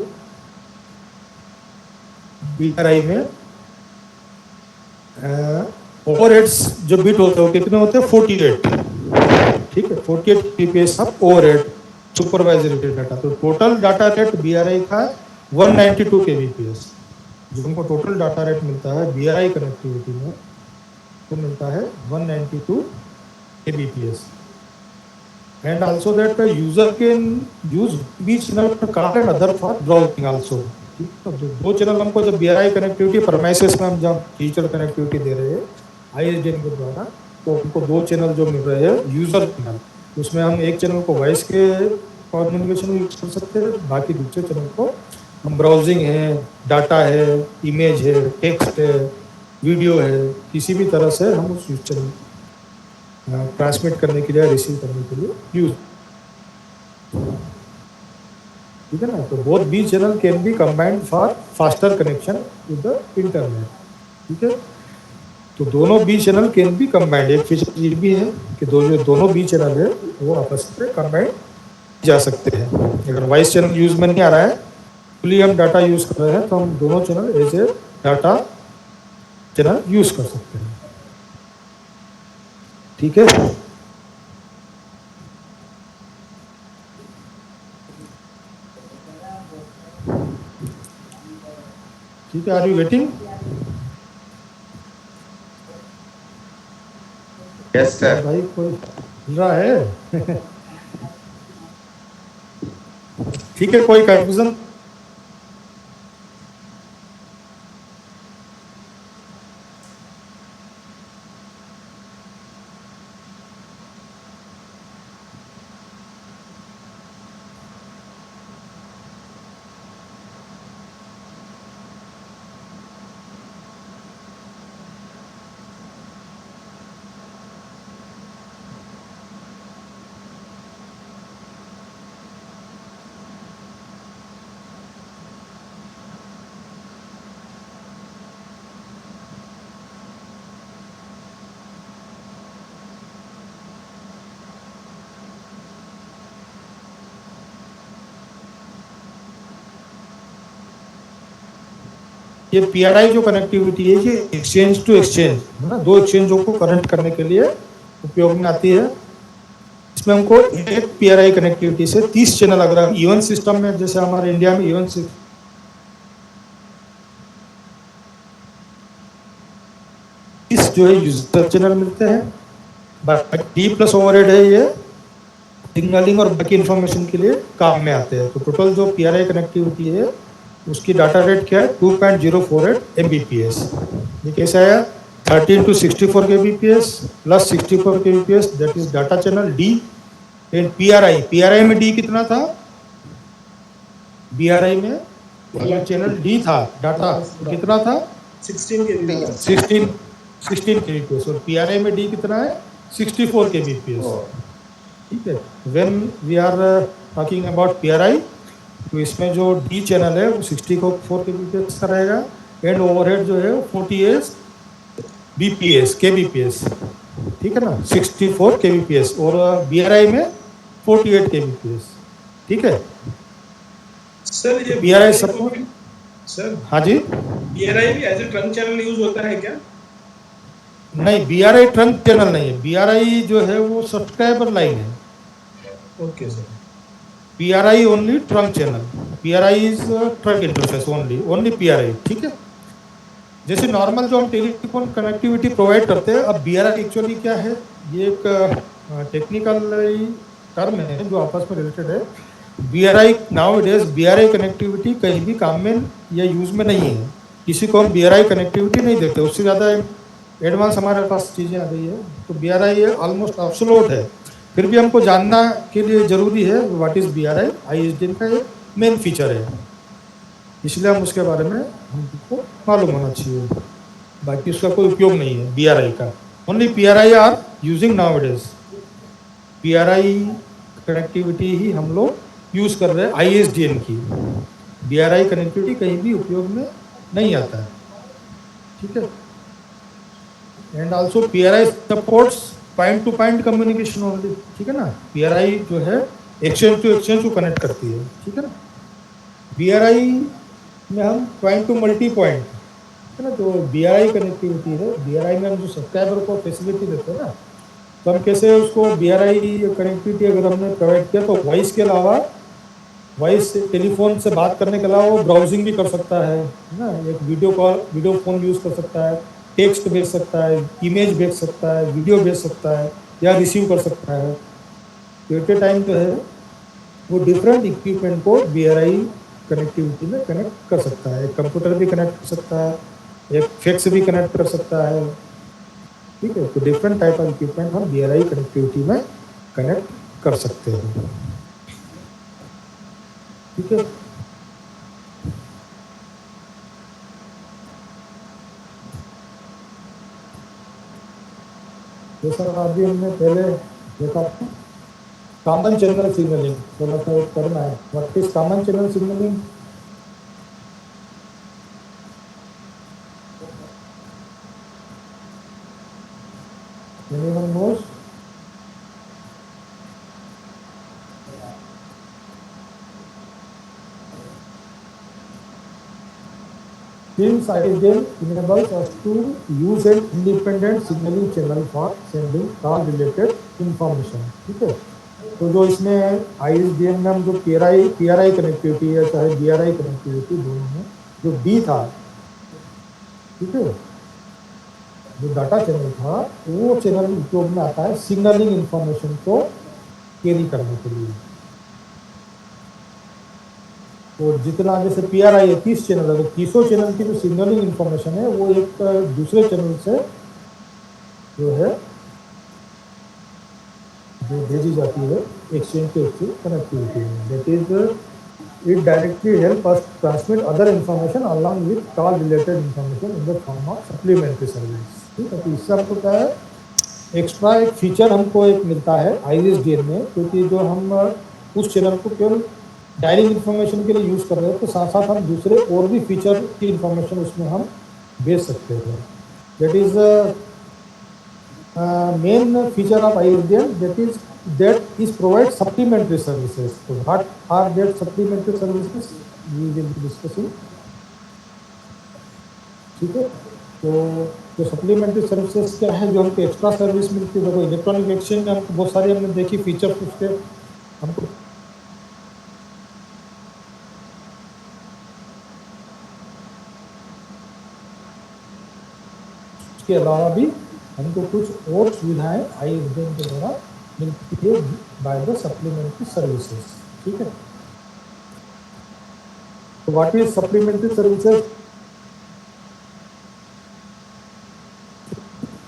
BRI में ओवरहेड्स जो बिट होते हैं वो कितने होते हैं, 48, ठीक है। 48 kbps of overhead supervisory data. तो टोटल डाटा रेट BRI का 192 kbps। जो हमको टोटल डाटा रेट मिलता है BRI कनेक्टिविटी में, तो मिलता है 192 kbps। And also that user can use B channel for call and other for browsing also. तो जो 2 चैनल हमको जब BRI कनेक्टिविटी परमाइसेस में हम जब डिजिटल कनेक्टिविटी दे रहे हैं ISDN के द्वारा, तो हमको 2 चैनल जो मिल रहे हैं यूजर चैनल, उसमें हम एक चैनल को वॉइस के कम्युनिकेशन यूज कर सकते हैं, बाकी दूसरे चैनल को हम ब्राउजिंग है, डाटा है, इमेज है, टेक्स्ट है, वीडियो है, किसी भी तरह से हम उस चैनल ट्रांसमिट करने के लिए, रिसीव करने के लिए यूज, ठीक है ना। तो both B channel can be combined for faster connection with the internet, ठीक है। तो दोनों B channel can be combined. एक फीचर ये भी है कि दोनों B चैनल है वो आपस में कंबाइंड जा सकते हैं। अगर वॉइस चैनल यूज में नहीं आ रहा है, फुली हम डाटा यूज कर रहे हैं, तो हम दोनों channel as a data channel use कर सकते हैं, ठीक है। ठीक है, are you waiting? Yes sir. भाई कोई मिल रहा है? ठीक है, कोई कंफ्यूजन? ये PRI जो कनेक्टिविटी है ये एक्सचेंज टू एक्सचेंज है ना, 2 एक्सचेंजों को कनेक्ट करने के लिए उपयोग में आती है। इसमें हमको एक PRI कनेक्टिविटी से 30 चैनल, अगर इवन सिस्टम में जैसे हमारे इंडिया में इवन इस जो है यूजर चैनल मिलते हैं। D प्लस ओवरहेड है, ये सिग्नलिंग और बाकी इंफॉर्मेशन के लिए काम में आते हैं। तो टोटल जो PRI कनेक्टिविटी है उसकी डाटा रेट क्या है, 2.048 Mbps। ये कैसा है, 13 to 64 kbps plus 64 kbps, that is data channel D। And PRI में D कितना था, BRI में चैनल D था, डाटा कितना था, 16 kbps, और PRI में D कितना है, 64 kbps, ठीक है। When we are talking about PRI, तो इसमें जो D चैनल है वो 64 kbps का रहेगा, एंड ओवरहेड जो है 48 BPS kbps, ठीक है ना, 64 kbps, और BRI में 48 kbps, ठीक है सर ये PRI सपोर्ट। सर हाँ जी, BRI भी as a trunk channel use होता है क्या? नहीं BRI ट्रंक चैनल नहीं है, BRI जो है वो सब्सक्राइबर लाइन है, okay sir. PRI only trunk channel, PRI is trunk interface only PRI, ठीक है। जैसे नॉर्मल जो हम टेलीफोन कनेक्टिविटी प्रोवाइड करते हैं, अब BRI एक्चुअली क्या है, ये एक टेक्निकल टर्म है जो आपस में रिलेटेड है। BRI now it is BRI connectivity कहीं भी काम में या यूज में नहीं है, किसी को हम BRI कनेक्टिविटी नहीं देते, उससे ज़्यादा एडवांस हमारे पास चीज़ें आ गई है, तो BRI ऑलमोस्ट एब्सोल्यूट है। फिर भी हमको जानना के लिए ज़रूरी है व्हाट इज़ BRI, ISDN का एक मेन फीचर है, इसलिए हम उसके बारे में हमको मालूम होना चाहिए, बाकी उसका कोई उपयोग नहीं है BRI का। Only PRI are using nowadays, PRI connectivity ही हम लोग यूज़ कर रहे हैं ISDN की, BRI कनेक्टिविटी कहीं भी उपयोग में नहीं आता है, ठीक है। And also PRI supports point two point communication only, ठीक है ना, PRI जो है एक्सचेंज टू एक्सचेंज को कनेक्ट करती है, ठीक है ना। BRI में हम पॉइंट टू मल्टी पॉइंट, है ना, जो BRI कनेक्टिविटी है, BRI में हम जो सब्सक्राइबर को फैसिलिटी देते हैं ना, तो हम कैसे उसको BRI कनेक्टिविटी अगर हमने प्रोवाइड किया तो वॉइस के अलावा, वॉइस टेलीफोन से बात करने के अलावा वो ब्राउजिंग भी कर सकता है ना, एक वीडियो फोन यूज़ कर सकता है, टेक्स्ट भेज सकता है, इमेज भेज सकता है, वीडियो भेज सकता है या रिसीव कर सकता है। एट ए टाइम जो है वो डिफरेंट इक्विपमेंट को BRI कनेक्टिविटी में कनेक्ट कर सकता है, एक कंप्यूटर भी कनेक्ट कर सकता है, एक फैक्स भी कनेक्ट कर सकता है, ठीक है। तो डिफरेंट टाइप ऑफ इक्विपमेंट हम BRI कनेक्टिविटी में कनेक्ट कर सकते हैं, ठीक है। जैसा अभी हमने पहले देखा था कॉमन चैनल सिग्नलिंग, थोड़ा सा करना है, what is common channel signalling. Anyone nose? Since ISDN enables us to use an independent signaling channel for sending call related information, ठीक है। तो जो इसमें ISDN में हम जो PRI कनेक्टिविटी है चाहे BRI कनेक्टिविटी, दोनों में जो D था, ठीक है, जो डाटा चैनल था वो चैनल उपयोग में आता है सिग्नलिंग इंफॉर्मेशन को कैरी करने के लिए। और जितना जैसे PRI है 30 चैनल है, तो 30 चैनल की जो सिग्नलिंग इंफॉर्मेशन है वो एक दूसरे चैनल से जो है जो भेजी जाती है एक्सचेंज टू एक्सचेंज कनेक्टिविटी में, that is it directly help us transmit other information along with call related information in the form of supplementary service, ठीक है। तो इससे हमको क्या है, एक्स्ट्रा एक फीचर हमको एक मिलता है ISDN में, क्योंकि जो हम उस चैनल को केवल डायलिंग इन्फॉर्मेशन के लिए यूज़ कर रहे हैं, तो साथ साथ हम दूसरे और भी फीचर की इन्फॉर्मेशन उसमें हम भेज सकते हैं। That is main feature of ISDN, that is provide supplementary services. तो what are that supplementary services we will be discussing, ठीक है। तो जो सप्लीमेंट्री सर्विसेज क्या है, जो हमको एक्स्ट्रा सर्विस मिलती है, देखो इलेक्ट्रॉनिक एक्सचेंज में हमको बहुत सारी हमने देखी फीचर्स, उसके हमको के अलावा भी हमको कुछ और सुविधाएं ISDN के द्वारा मिलती है बाय द सप्लीमेंट्री सर्विसेज, ठीक है। तो what is supplementary services?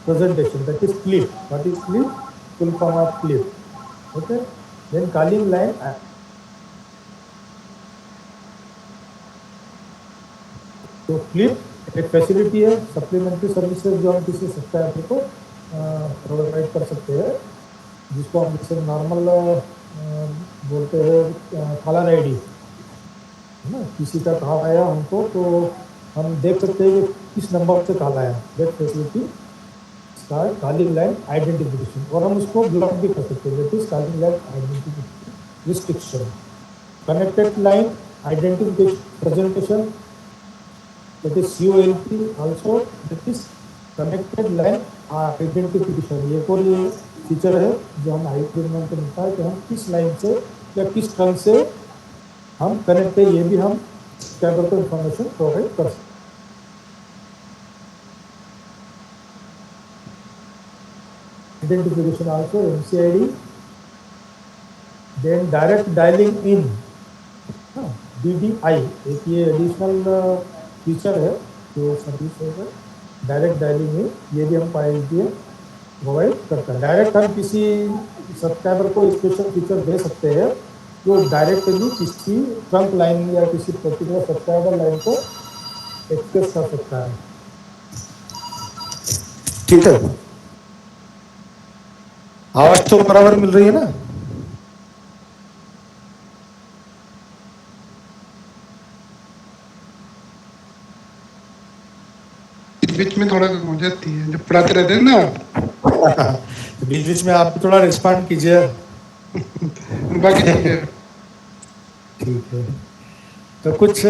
presentation, that is clip. What is clip? Full form of clip. Okay. Then calling line. तो क्लिप एक फैसिलिटी है, सप्लीमेंट्री सर्विसेज जो हम किसी सब्सक्राइबर को प्रोवाइड कर सकते हैं, जिसको हम जैसे नॉर्मल बोलते हैं कॉलर आईडी, है ना, किसी का कॉल आया हमको तो हम देख सकते हैं कि किस नंबर से कॉल आया, that facility calling line identification, और हम उसको ब्लॉक भी कर सकते हैं, that is calling line identification restriction. Connected line identification presentation, that is COLP also, that is connected line identification. ये कोई फीचर है जो हम आईपीएम में मिलता है कि हम किस लाइन से या किस टर्न से हम कनेक्ट है, ये भी हम सब्सक्राइबर को इंफॉर्मेशन प्रोवाइड कर सकते हैं। Identification also MCID, then direct dialing in, DDI एक ये एडिशनल फीचर है जो सर्विस है, डायरेक्ट डायलिंग इन, ये भी हम ISDN प्रोवाइड करता है। डायरेक्ट हम किसी सब्सक्राइबर को स्पेशल फीचर दे सकते हैं जो डायरेक्टली किसी ट्रंक लाइन या किसी पर्टिकुलर सब्सक्राइबर लाइन को एक्सेस कर सकता है। ठीक है, आवाज तो बराबर मिल रही है ना? बीच में थोड़ा हो जाती है जब पढ़ाते रहते हैं ना। बीच बीच में आप थोड़ा रिस्पॉन्ड कीजिए। बाकी ठीक है। ठीक है, तो कुछ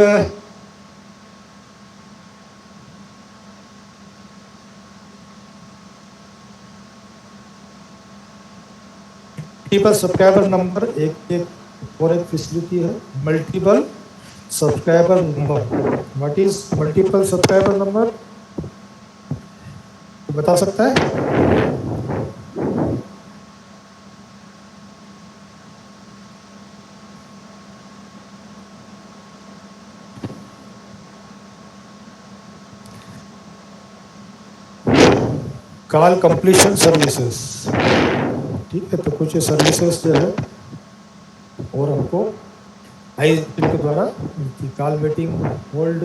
मल्टीपल सब्सक्राइबर नंबर एक और एक फैसिलिटी है, multiple subscriber number. What is multiple subscriber number, बता सकता है? कॉल कंप्लीशन सर्विसेज, ठीक है, तो कुछ सर्विसेज जो है और हमको ISDN के द्वारा मिलती, call waiting hold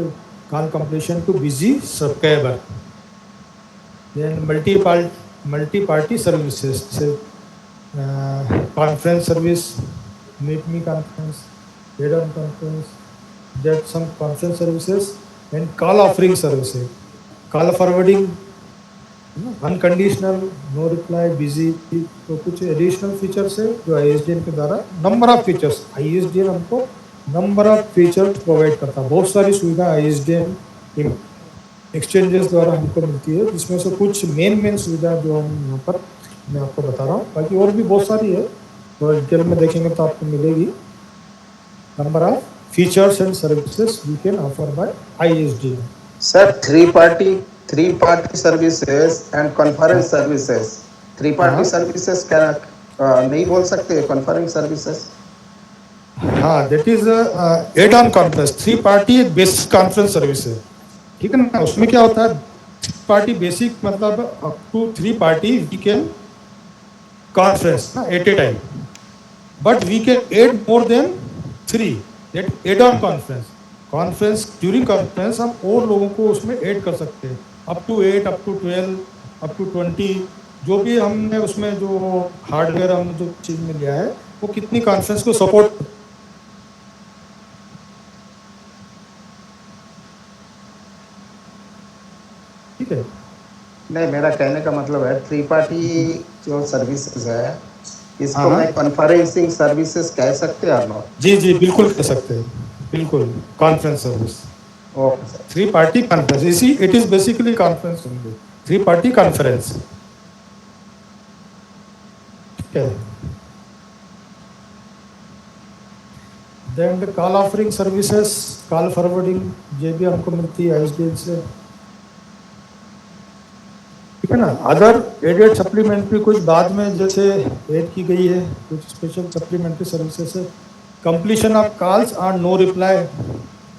call completion to busy subscriber, then multi party services, conference service, meet me conference, add on conference, that some conference services, and call offering services, call forwarding, unconditional, no reply, busy. तो कुछ additional features है जो ISDN के द्वारा, number of features, ISDN हमको number of features provide करता है। बहुत सारी सुविधा ISDN एक्सचेंजेस द्वारा हमको मिलती है, जिसमें से कुछ मेन सुविधा जो हम यहाँ पर मैं आपको बता रहा हूँ, बाकी और भी बहुत सारी है, तो डिटेल में देखेंगे तो आपको मिलेगी। Number of features and services we can offer by ISDN। Sir three party services and conference services, three party services क्या नहीं बोल सकते conference services? हाँ, that is add on conference, three party एक बेसिक कॉन्फ्रेंस सर्विस है, ठीक है ना। उसमें क्या होता है, थ्री पार्टी बेसिक मतलब up to three party we can conference ना at a time, but we can add more than three, that add on conference during conference हम और लोगों को उसमें ऐड कर सकते हैं, up to 8, up to 12, up to 20, जो भी हमने उसमें जो हार्डवेयर हमने जो चीज़ में लिया है वो कितनी कॉन्फ्रेंस को सपोर्ट। ठीक है, नहीं, मेरा कहने का मतलब है थ्री पार्टी जो सर्विसेज है इसको मैं कॉन्फ्रेंसिंग सर्विसेज कह सकते हैं ना? जी बिल्कुल कह सकते हैं, बिल्कुल conference service. Okay sir, three party conference, इसी it is basically conference only, three party conference. ठीक है, then call offering services, call forwarding ये भी हमको मिलती है ISDN से, ठीक है ना। अदर एडेड सप्लीमेंट्री कुछ बाद में जैसे ऐड की गई है, कुछ स्पेशल सप्लीमेंट्री सर्विसेज है, कंप्लीशन ऑफ कॉल्स और नो रिप्लाई,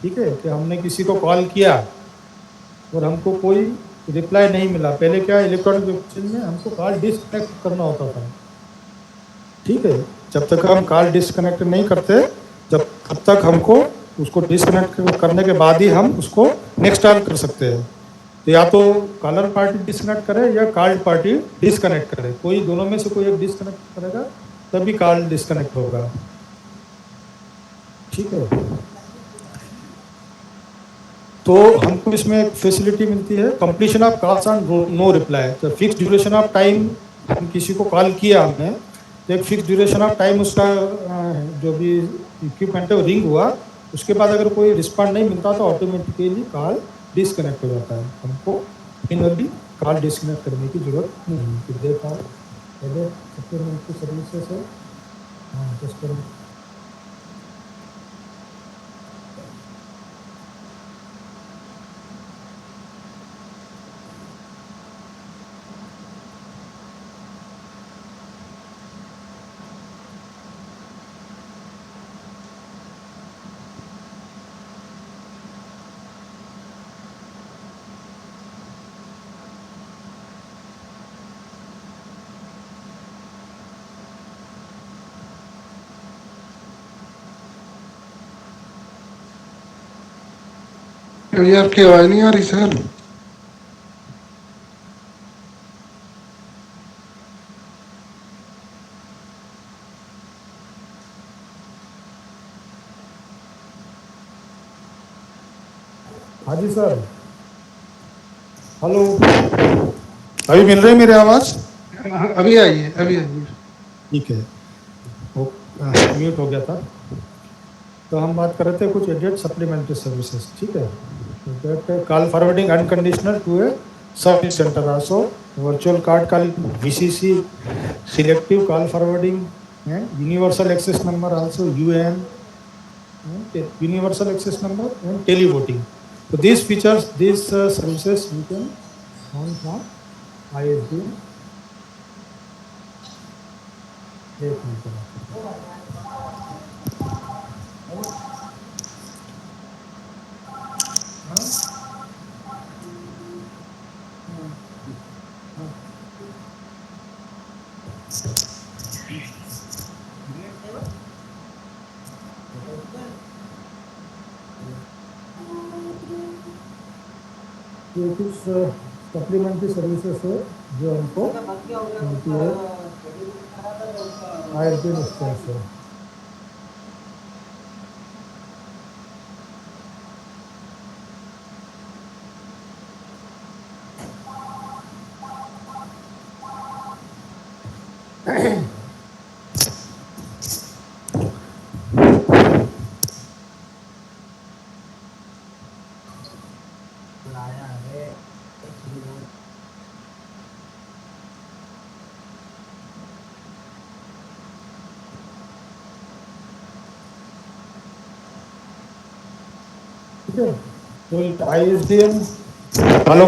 ठीक है, कि हमने किसी को कॉल किया और हमको कोई रिप्लाई नहीं मिला। पहले क्या इलेक्ट्रॉनिक एक्सचेंज में हमको कॉल डिस्कनेक्ट करना होता था, ठीक है, जब तक हम कॉल डिस्कनेक्ट नहीं करते तब तक हमको उसको डिस्कनेक्ट करने के बाद ही हम उसको नेक्स्ट टाइम कर सकते हैं। तो या तो कॉलर पार्टी डिस्कनेक्ट करे या कॉल्ड पार्टी डिस्कनेक्ट करे, कोई दोनों में से कोई एक डिस्कनेक्ट करेगा तभी कॉल डिस्कनेक्ट होगा। ठीक है। तो हमको इसमें एक फैसिलिटी मिलती है, completion of calls and no reply. तो फिक्स ड्यूरेशन ऑफ टाइम, हम किसी को कॉल किया हमने, तो एक फिक्स ड्यूरेशन ऑफ टाइम उसका जो भी इक्विपमेंट है वो रिंग हुआ, उसके बाद अगर कोई रिस्पॉन्ड नहीं मिलता तो ऑटोमेटिकली कॉल डिस्कनेक्ट हो जाता है। हमको मैनुअली कॉल डिस्कनेक्ट करने की जरूरत नहीं है। फिर देखा पहले सप्लीमेंट्री सर्विसेज है, हाँ जस्ट करो। ये आपकी आवाज नहीं आ रही सर। हाँ जी सर, हेलो, अभी मिल रही है मेरी आवाज़? अभी आई है, अभी आई है। ठीक है, वो म्यूट हो गया था। तो हम बात कर रहे थे कुछ एडेड सप्लीमेंट्री सर्विसेज, ठीक है। Call forwarding unconditional to a service centre also, virtual card call, VCC, selective call forwarding, universal access number also, UN, universal access number and televoting. So these features, these services you can on from ISD. ये कुछ supplementary services है जो हमको मिलती है ISD instance से। तो ISDN, hello,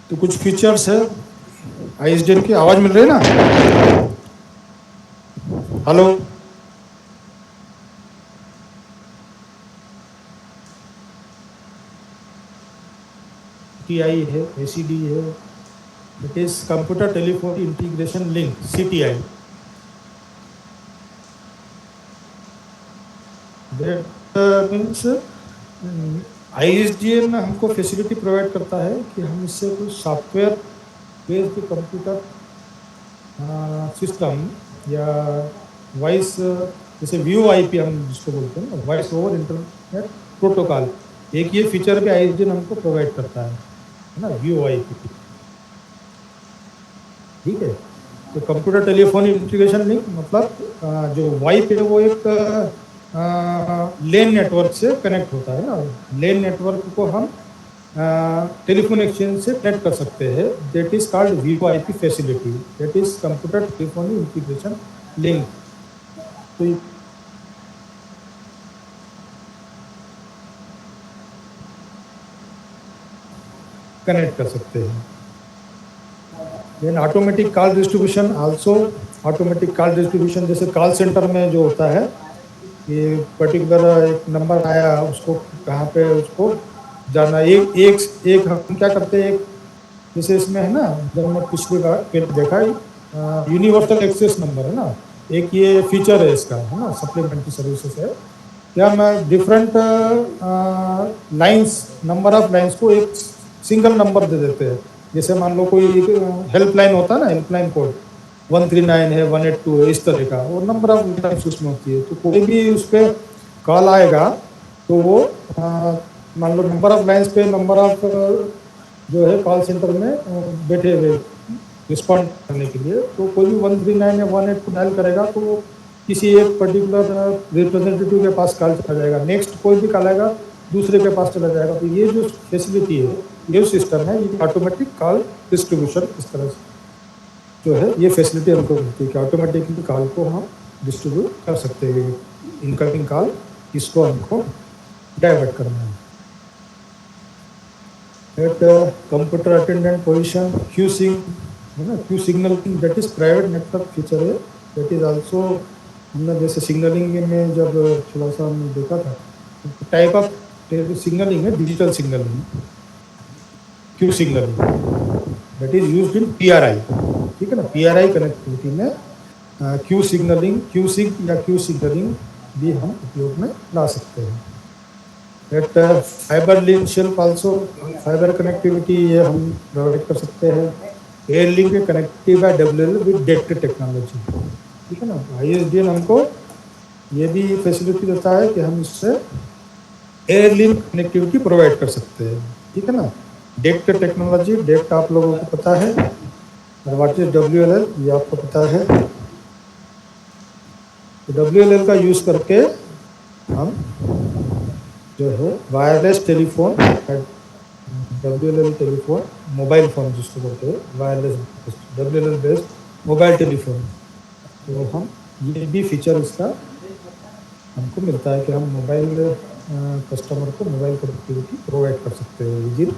तो कुछ फीचर्स है ISDN की। आवाज मिल रही है ना? हेलो, TI है, ACD है, it is computer telephone integration link, CTI। That means ISDN हमको फैसिलिटी प्रोवाइड करता है कि हम इससे कुछ सॉफ्टवेयर बेस्ड कंप्यूटर सिस्टम या वॉइस, जैसे VoIP हम जिसको बोलते हैं, वॉइस ओवर इंटरनेट प्रोटोकॉल, एक ये फीचर भी ISDN हमको प्रोवाइड करता है ना, VoIP, ठीक है। तो कंप्यूटर टेलीफोन इंटीग्रेशन लिंक मतलब जो वाइप है वो एक लेन नेटवर्क से कनेक्ट होता है ना। लेन नेटवर्क को हम टेलीफोन एक्सचेंज से कनेक्ट कर सकते हैं, that is called VoIP facility, that is computer telephone integration link. तो कनेक्ट कर सकते हैं। Then automatic call distribution also, automatic call distribution जैसे कॉल सेंटर में जो होता है, ये पर्टिकुलर एक नंबर आया, उसको कहाँ पे उसको जाना, एक हम क्या करते हैं, एक जैसे इसमें है ना, जब मैं पिछली बार देखा यूनिवर्सल एक्सेस नंबर है ना, एक ये फीचर है इसका, है ना, सप्लीमेंट्री सर्विसेज है। क्या मैं different lines, number of lines को एक सिंगल नंबर दे देते हैं। जैसे मान लो कोई हेल्पलाइन होता है ना, हेल्पलाइन कोड, 139 है, 182 है, इस तरह का, और नंबर ऑफ लाइन्स उसमें होती है। तो कोई भी उस पर कॉल आएगा तो वो मान लो नंबर ऑफ लाइन्स पे नंबर ऑफ जो है कॉल सेंटर में बैठे हुए रिस्पॉन्ड करने के लिए, तो कोई भी 139 या 182 डायल करेगा तो वो किसी एक पर्टिकुलर रिप्रेजेंटेटिव के पास कॉल चला जाएगा, नेक्स्ट कोई भी कॉल आएगा दूसरे के पास चला जाएगा। तो ये जो फैसिलिटी है, ये सिस्टम है, ये ऑटोमेटिक कॉल डिस्ट्रीब्यूशन इस तरह से जो है ये फैसिलिटी हमको मिलती है कि ऑटोमेटिकली कॉल को हम डिस्ट्रीब्यूट कर सकते हैं। इनकमिंग कॉल इसको हमको डाइवर्ट करना है। At computer attendant position QSIG है ना, Q signalling that is private network feature है, दैट इज आल्सो हमने जैसे सिग्नलिंग में जब थोड़ा सा हमने देखा था टाइप ऑफ सिग्नलिंग है, digital signalling, Q signalling that is used in PRI, ठीक है ना। पीआरआई कनेक्टिविटी में क्यू सिग्नलिंग, क्यू सिग या क्यू सिग्नलिंग भी हम उपयोग में ला सकते हैं। At fibre link shelf also, fibre connectivity ये हम प्रोवाइड कर सकते हैं। Air link connective by WL with DECT technology, ठीक है ना। आईएसडीएन हमको ये भी फैसिलिटी देता है कि हम इससे एयर लिंक कनेक्टिविटी प्रोवाइड कर सकते हैं, ठीक है ना। डेक्ट टेक्नोलॉजी, डेक्ट आप लोगों को पता है, व्हाट इज डब्ल्यूएलएल ये आपको पता है। तो डब्ल्यूएलएल का यूज करके हम जो है wireless telephone, WLL telephone, mobile phone जिसको बोलते हैं wireless WLL based mobile telephone, तो हम ये भी फीचर इसका हमको मिलता है कि हम मोबाइल कस्टमर को मोबाइल कनेक्टिविटी प्रोवाइड कर सकते हैं विद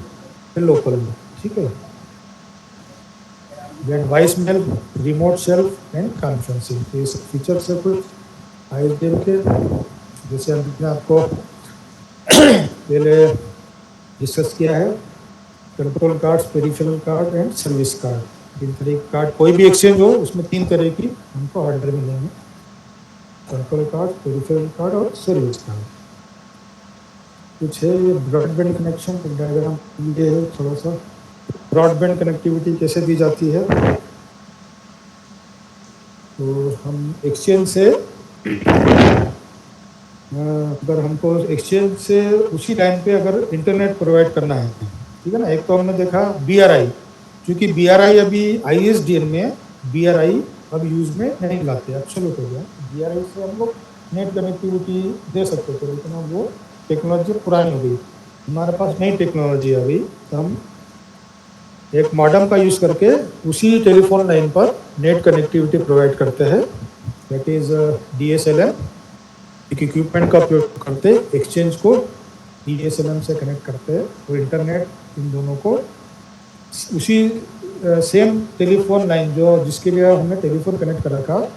इन लोकल में, ठीक है। Then voice mail, remote self and conferencing, ये सब फीचर्स है कुछ आईएसडीएन के, जैसे हमने आपको पहले डिस्कस किया है। Control cards, peripheral card and service card, तीन तरह के कार्ड, कोई भी एक्सचेंज हो उसमें तीन तरह की हमको ऑर्डर मिलेंगे, कंट्रोल कार्ड, पेरिफेरल कार्ड और सर्विस कार्ड। कुछ है ये ब्रॉडबैंड कनेक्शन, डायग्राम ये है थोड़ा सा, ब्रॉडबैंड कनेक्टिविटी कैसे दी जाती है। तो हम एक्सचेंज से अगर हमको एक्सचेंज से उसी लाइन पे अगर इंटरनेट प्रोवाइड करना है, ठीक है ना। एक तो हमने देखा बीआरआई, क्योंकि बीआरआई अभी आईएसडीएन में बीआरआई अब यूज में नहीं लाते, एब्सोल्यूट हो गया। बीआरआई से हम लोग नेट कनेक्टिविटी दे सकते थे, लेकिन अब वो टेक्नोलॉजी पुरानी हो गई, हमारे पास नई टेक्नोलॉजी आ गई, तो हम एक मॉडेम का यूज़ करके उसी टेलीफोन लाइन पर नेट कनेक्टिविटी प्रोवाइड करते हैं, दैट इज़ डीएसएलएम। एक इक्विपमेंट का उपयोग करते एक्सचेंज को डीएसएलएम से कनेक्ट करते हैं और इंटरनेट इन दोनों को उसी सेम टेलीफोन लाइन जो जिसके लिए हमने टेलीफोन कनेक्ट कर रखा,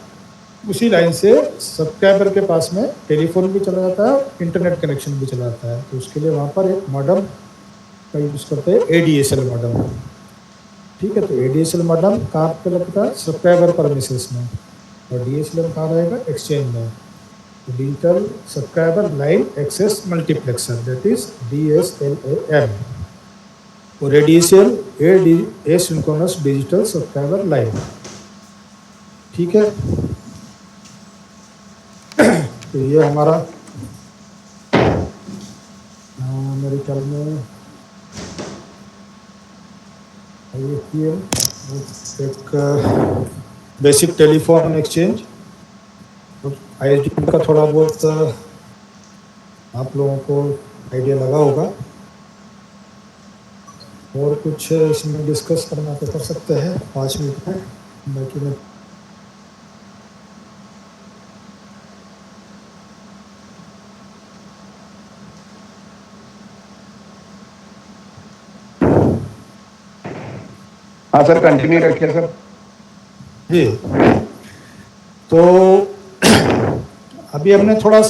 उसी लाइन से सब्सक्राइबर के पास में टेलीफोन भी चला जाता है, इंटरनेट कनेक्शन भी चला जाता है। तो उसके लिए वहाँ पर एक मॉडेम का यूज़ करते हैं, एडीएसएल मॉडेम, ठीक है। तो एडीएसएल मॉडेम कहाँ पे लगता है, सब्सक्राइबर परमिसेस में, और डीएसएलएम कहाँ रहेगा, एक्सचेंज में। Digital subscriber line access multiplexer, that is DSLAM, और ADSL asynchronous digital subscriber line, ठीक है। तो ये हमारा मेरे ख्याल में एक बेसिक टेलीफोन एक्सचेंज, आईएसडीएन का थोड़ा बहुत आप लोगों को आइडिया लगा होगा। और कुछ इसमें डिस्कस करना तो कर सकते हैं 5 मिनट में, बाकी में हाँ सर, कंटिन्यू रखिए सर जी। तो अभी हमने थोड़ा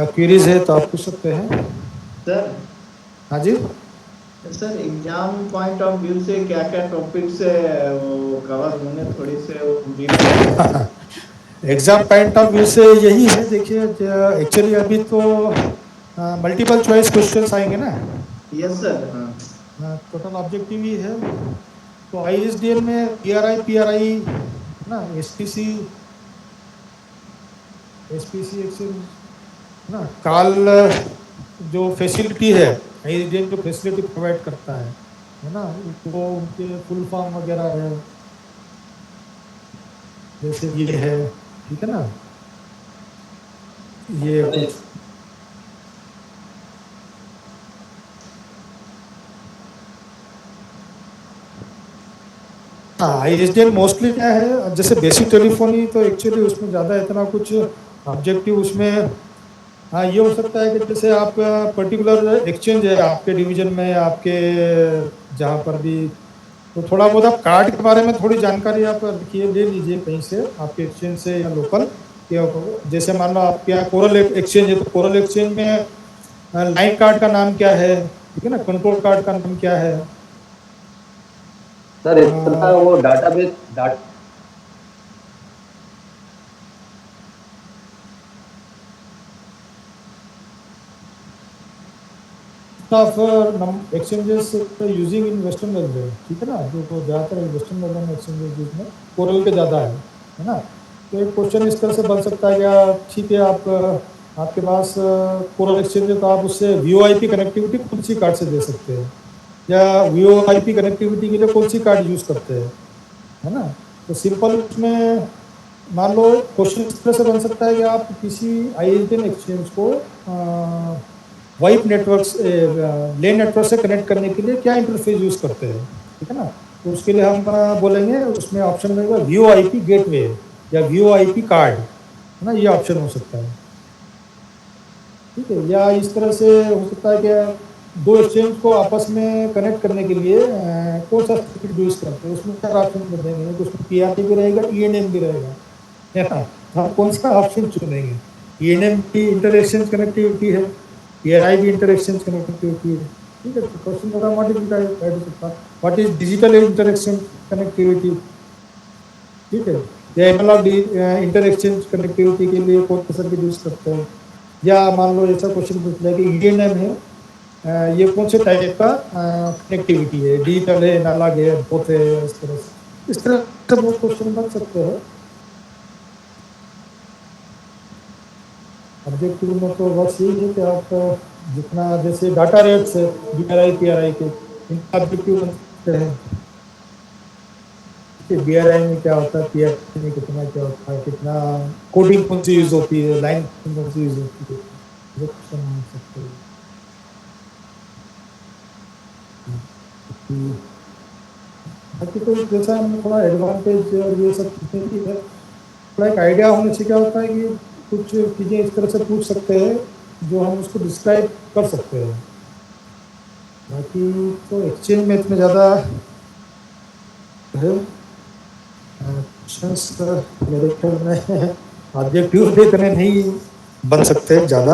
क्वेरीज है तो आप पूछ सकते हैं सर। हाँ जी। Sir exam point of view से क्या क्या टॉपिक्स वो कवर होंगे, थोड़ी से वो brief exam point of view से यही है, देखिए एक्चुअली अभी तो मल्टीपल चॉइस क्वेश्चंस आएंगे ना, यस सर। हाँ टोटल ऑब्जेक्टिव ही है। तो आईएसडीएल में पीआरआई ना, एसपीसी एक्सेल ना, काल जो फैसिलिटी है, आईएसडीएल जो फैसिलिटी प्रोवाइड करता है ना, वो उनके फुल फॉर्म वगैरह है, जैसे ये है, ठीक है ना, ये कुछ हाँ, आईएसडीएल मोस्टली क्या है, जैसे बेसिक टेलीफोनी तो एक्चुअली उसमें ज़्यादा इतना कुछ ऑब्जेक्टिव उसमें, हाँ ये हो सकता है कि जैसे आप पर्टिकुलर एक्सचेंज है आपके डिवीजन में, आपके जहाँ पर भी, तो थोड़ा बहुत आप कार्ड के बारे में थोड़ी जानकारी आप रखिए, ले लीजिए कहीं से, आपके एक्सचेंज से या लोकल, जैसे मान लो आपके यहाँ कोरल एक्सचेंज है, तो कोरल एक्सचेंज में लाइन कार्ड का नाम क्या है, ठीक है ना, कंट्रोल कार्ड का नाम क्या है। सर इतना वो data of exchanges using in western world, ठीक है ना, जो ज़्यादातर वेस्टर्न वर्ल्ड में एक्सचेंजेस में कोरल के ज़्यादा है ना। तो एक क्वेश्चन इस तरह से बन सकता है क्या, ठीक है, आप आपके पास कोरल एक्सचेंज है, तो आप उससे वीओआईपी कनेक्टिविटी कौन सी कार्ड से दे सकते हैं, या वीओआईपी कनेक्टिविटी के लिए कौन सी कार्ड यूज़ करते हैं, है ना। तो सिंपल उसमें मान लो क्वेश्चन इस तरह से बन सकता है कि आप किसी आईएसडीएन एक्सचेंज को वाइप नेटवर्क लेन नेटवर्क से कनेक्ट करने के लिए क्या इंटरफेस यूज़ करते हैं, ठीक है ना। तो उसके लिए हम बोलेंगे, उसमें ऑप्शन रहेगा वीओआईपी गेटवे या वीओआईपी कार्ड, है ना, ये ऑप्शन हो सकता है, ठीक है। या इस तरह से हो सकता है कि दो एक्सचेंज को आपस में कनेक्ट करने के लिए कौन सा सर्किट यूज़ करते हैं, उसमें क्या ऑप्शन देंगे, तो उसमें पीआरटी भी रहेगा, ईएनएम भी रहेगा, है ना। हम कौन सा ऑप्शन चुनेंगे, ईएनएम की इंटर एक्सचेंज कनेक्टिविटी है, पीआरआई भी इंटर एक्सचेंज कनेक्टिविटी है, ठीक है। तो क्वेश्चन होगा what is digital inter exchange connectivity, ठीक है। या एनालॉग इंटर एक्सचेंज कनेक्टिविटी के लिए कौन सा सर्किट यूज़ करते हैं। या मान लो ऐसा क्वेश्चन पूछ लिया कि ईएनएम है, ये कौन से टाइप का कनेक्टिविटी है, डिजिटल है, एनालॉग है, बोथ है, इस तरह से बहुत क्वेश्चन बन सकते हैं। ऑब्जेक्टिव में तो बस यही है कि आप जितना, जैसे डाटा रेट्स है बीआरआई के, इनका ऑब्जेक्टिव बन सकते हैं कि बीआरआई में क्या होता है, पीआरआई में कितना क्या होता है, कितना कोडिंग कौन सी यूज़ होती है, लाइन कौन सी यूज़ होती है, ये क्वेश्चन बन सकते हैं। बाकी तो जैसा हम थोड़ा एडवांटेज और ये सब चीज़ें की है, थोड़ा एक आइडिया होने से क्या होता है कि कुछ चीज़ें इस तरह से पूछ सकते हैं जो हम उसको डिस्क्राइब कर सकते हैं। बाकी तो एक्सचेंज में इतने ज़्यादा है क्वेश्चंस मेरे ख्याल में ऑब्जेक्टिव भी इतने नहीं बन सकते ज़्यादा,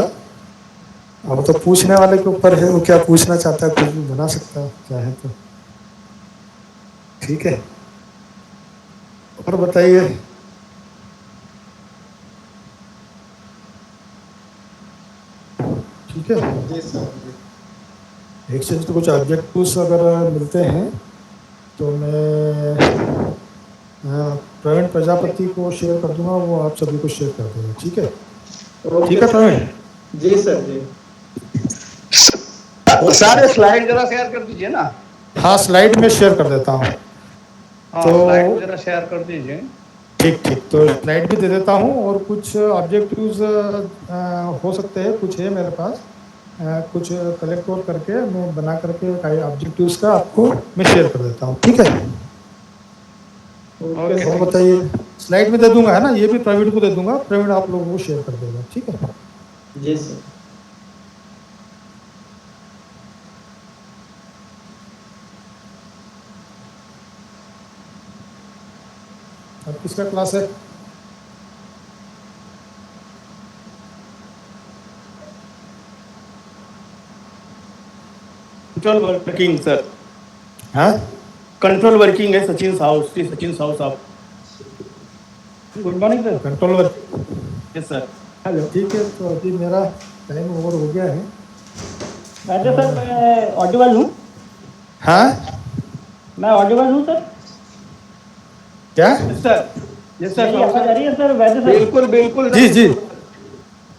अब तो पूछने वाले के ऊपर है, वो क्या पूछना चाहता है, कुछ भी बना सकता है चाहे तो, ठीक है। और बताइए, ठीक है। जी सर। एक्सचेंज के कुछ ऑब्जेक्टिव्स अगर मिलते हैं तो मैं प्रवीण प्रजापति को शेयर कर दूंगा, वो आप सभी को शेयर कर देगा, ठीक है। ठीक है प्रवीण। जी सर जी। सारे स्लाइड जरा शेयर कर दीजिए ना। हाँ, स्लाइड में शेयर कर देता हूँ, तो स्लाइड जरा शेयर कर दीजिए। ठीक, तो स्लाइड भी दे देता हूँ, और कुछ ऑब्जेक्टिव्स हो सकते हैं, कुछ है मेरे पास, कुछ कलेक्ट और करके मैं बना करके ऑब्जेक्टिव्स का आपको मैं शेयर कर देता हूँ, ठीक है। और बताइए, स्लाइड में दे दूंगा, है ना, ये भी प्रवीण को दे दूंगा, प्रवीण आप लोगों को शेयर कर देगा, ठीक है। जी सर। अब किसका क्लास है? कंट्रोल वर्किंग सर, हाँ कंट्रोल वर्किंग है सचिन साहू, श्री सचिन साहू साहब। Good morning sir. Control work. Yes sir. Hello, ठीक है, तो अभी मेरा टाइम ओवर हो गया है। वैसे सर मैं ऑडिबल हूँ? हाँ मैं ऑडिबल हूँ सर? क्या? सर यस सर, मेरी आवाज आ रही है सर? वैसे सर बिल्कुल बिल्कुल जी जी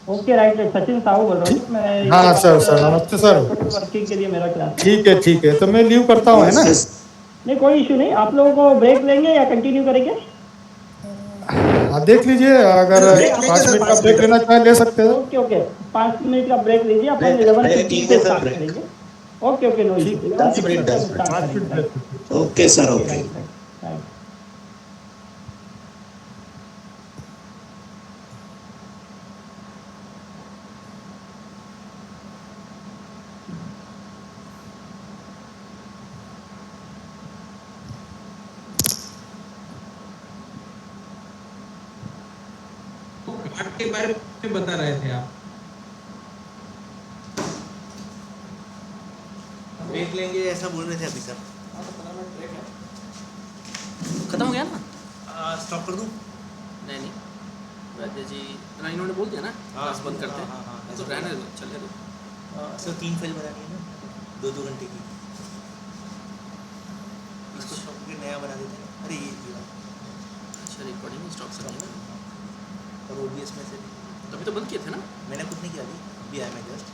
ओके राइट, सचिन साहू बोल रहा हूँ मैं। हाँ सर, सर नमस्ते सर। वर्किंग के लिए मेरा क्लास। ठीक है, तो मैं लीव करता हूँ, है ना? नहीं कोई इशू नहीं, आप लोगों को ब्रेक लेंगे या कंटिन्यू करेंगे? हाँ देख लीजिए, अगर 5 मिनट का ब्रेक लेना चाहे ले सकते हो। ओके ओके, 5 मिनट का ब्रेक लीजिए, अपन 11:15 पे स्टार्ट करेंगे। Okay okay, no issue. 5 minute break. Okay sir, okay. के बारे में बता रहे थे आप। ब्रेक लेंगे ऐसा बोल रहे थे अभी सर। खत्म हो गया ना? स्टॉप कर दूं? नहीं नहीं, वैद्य जी ना, इन्होंने बोल दिया ना क्लास बंद करते हैं, तो रहने दो, चलने दो। सर 3 फाइल बनानी है ना, 2-2 घंटे की। इसको स्टॉप करके नया बना देते हैं। अरे ये अच्छा, रिकॉर्डिंग स्टॉप से नहीं ना, और ओबीएस में से तभी तो बंद किए थे ना। मैंने कुछ नहीं किया, अभी आया मैं जस्ट।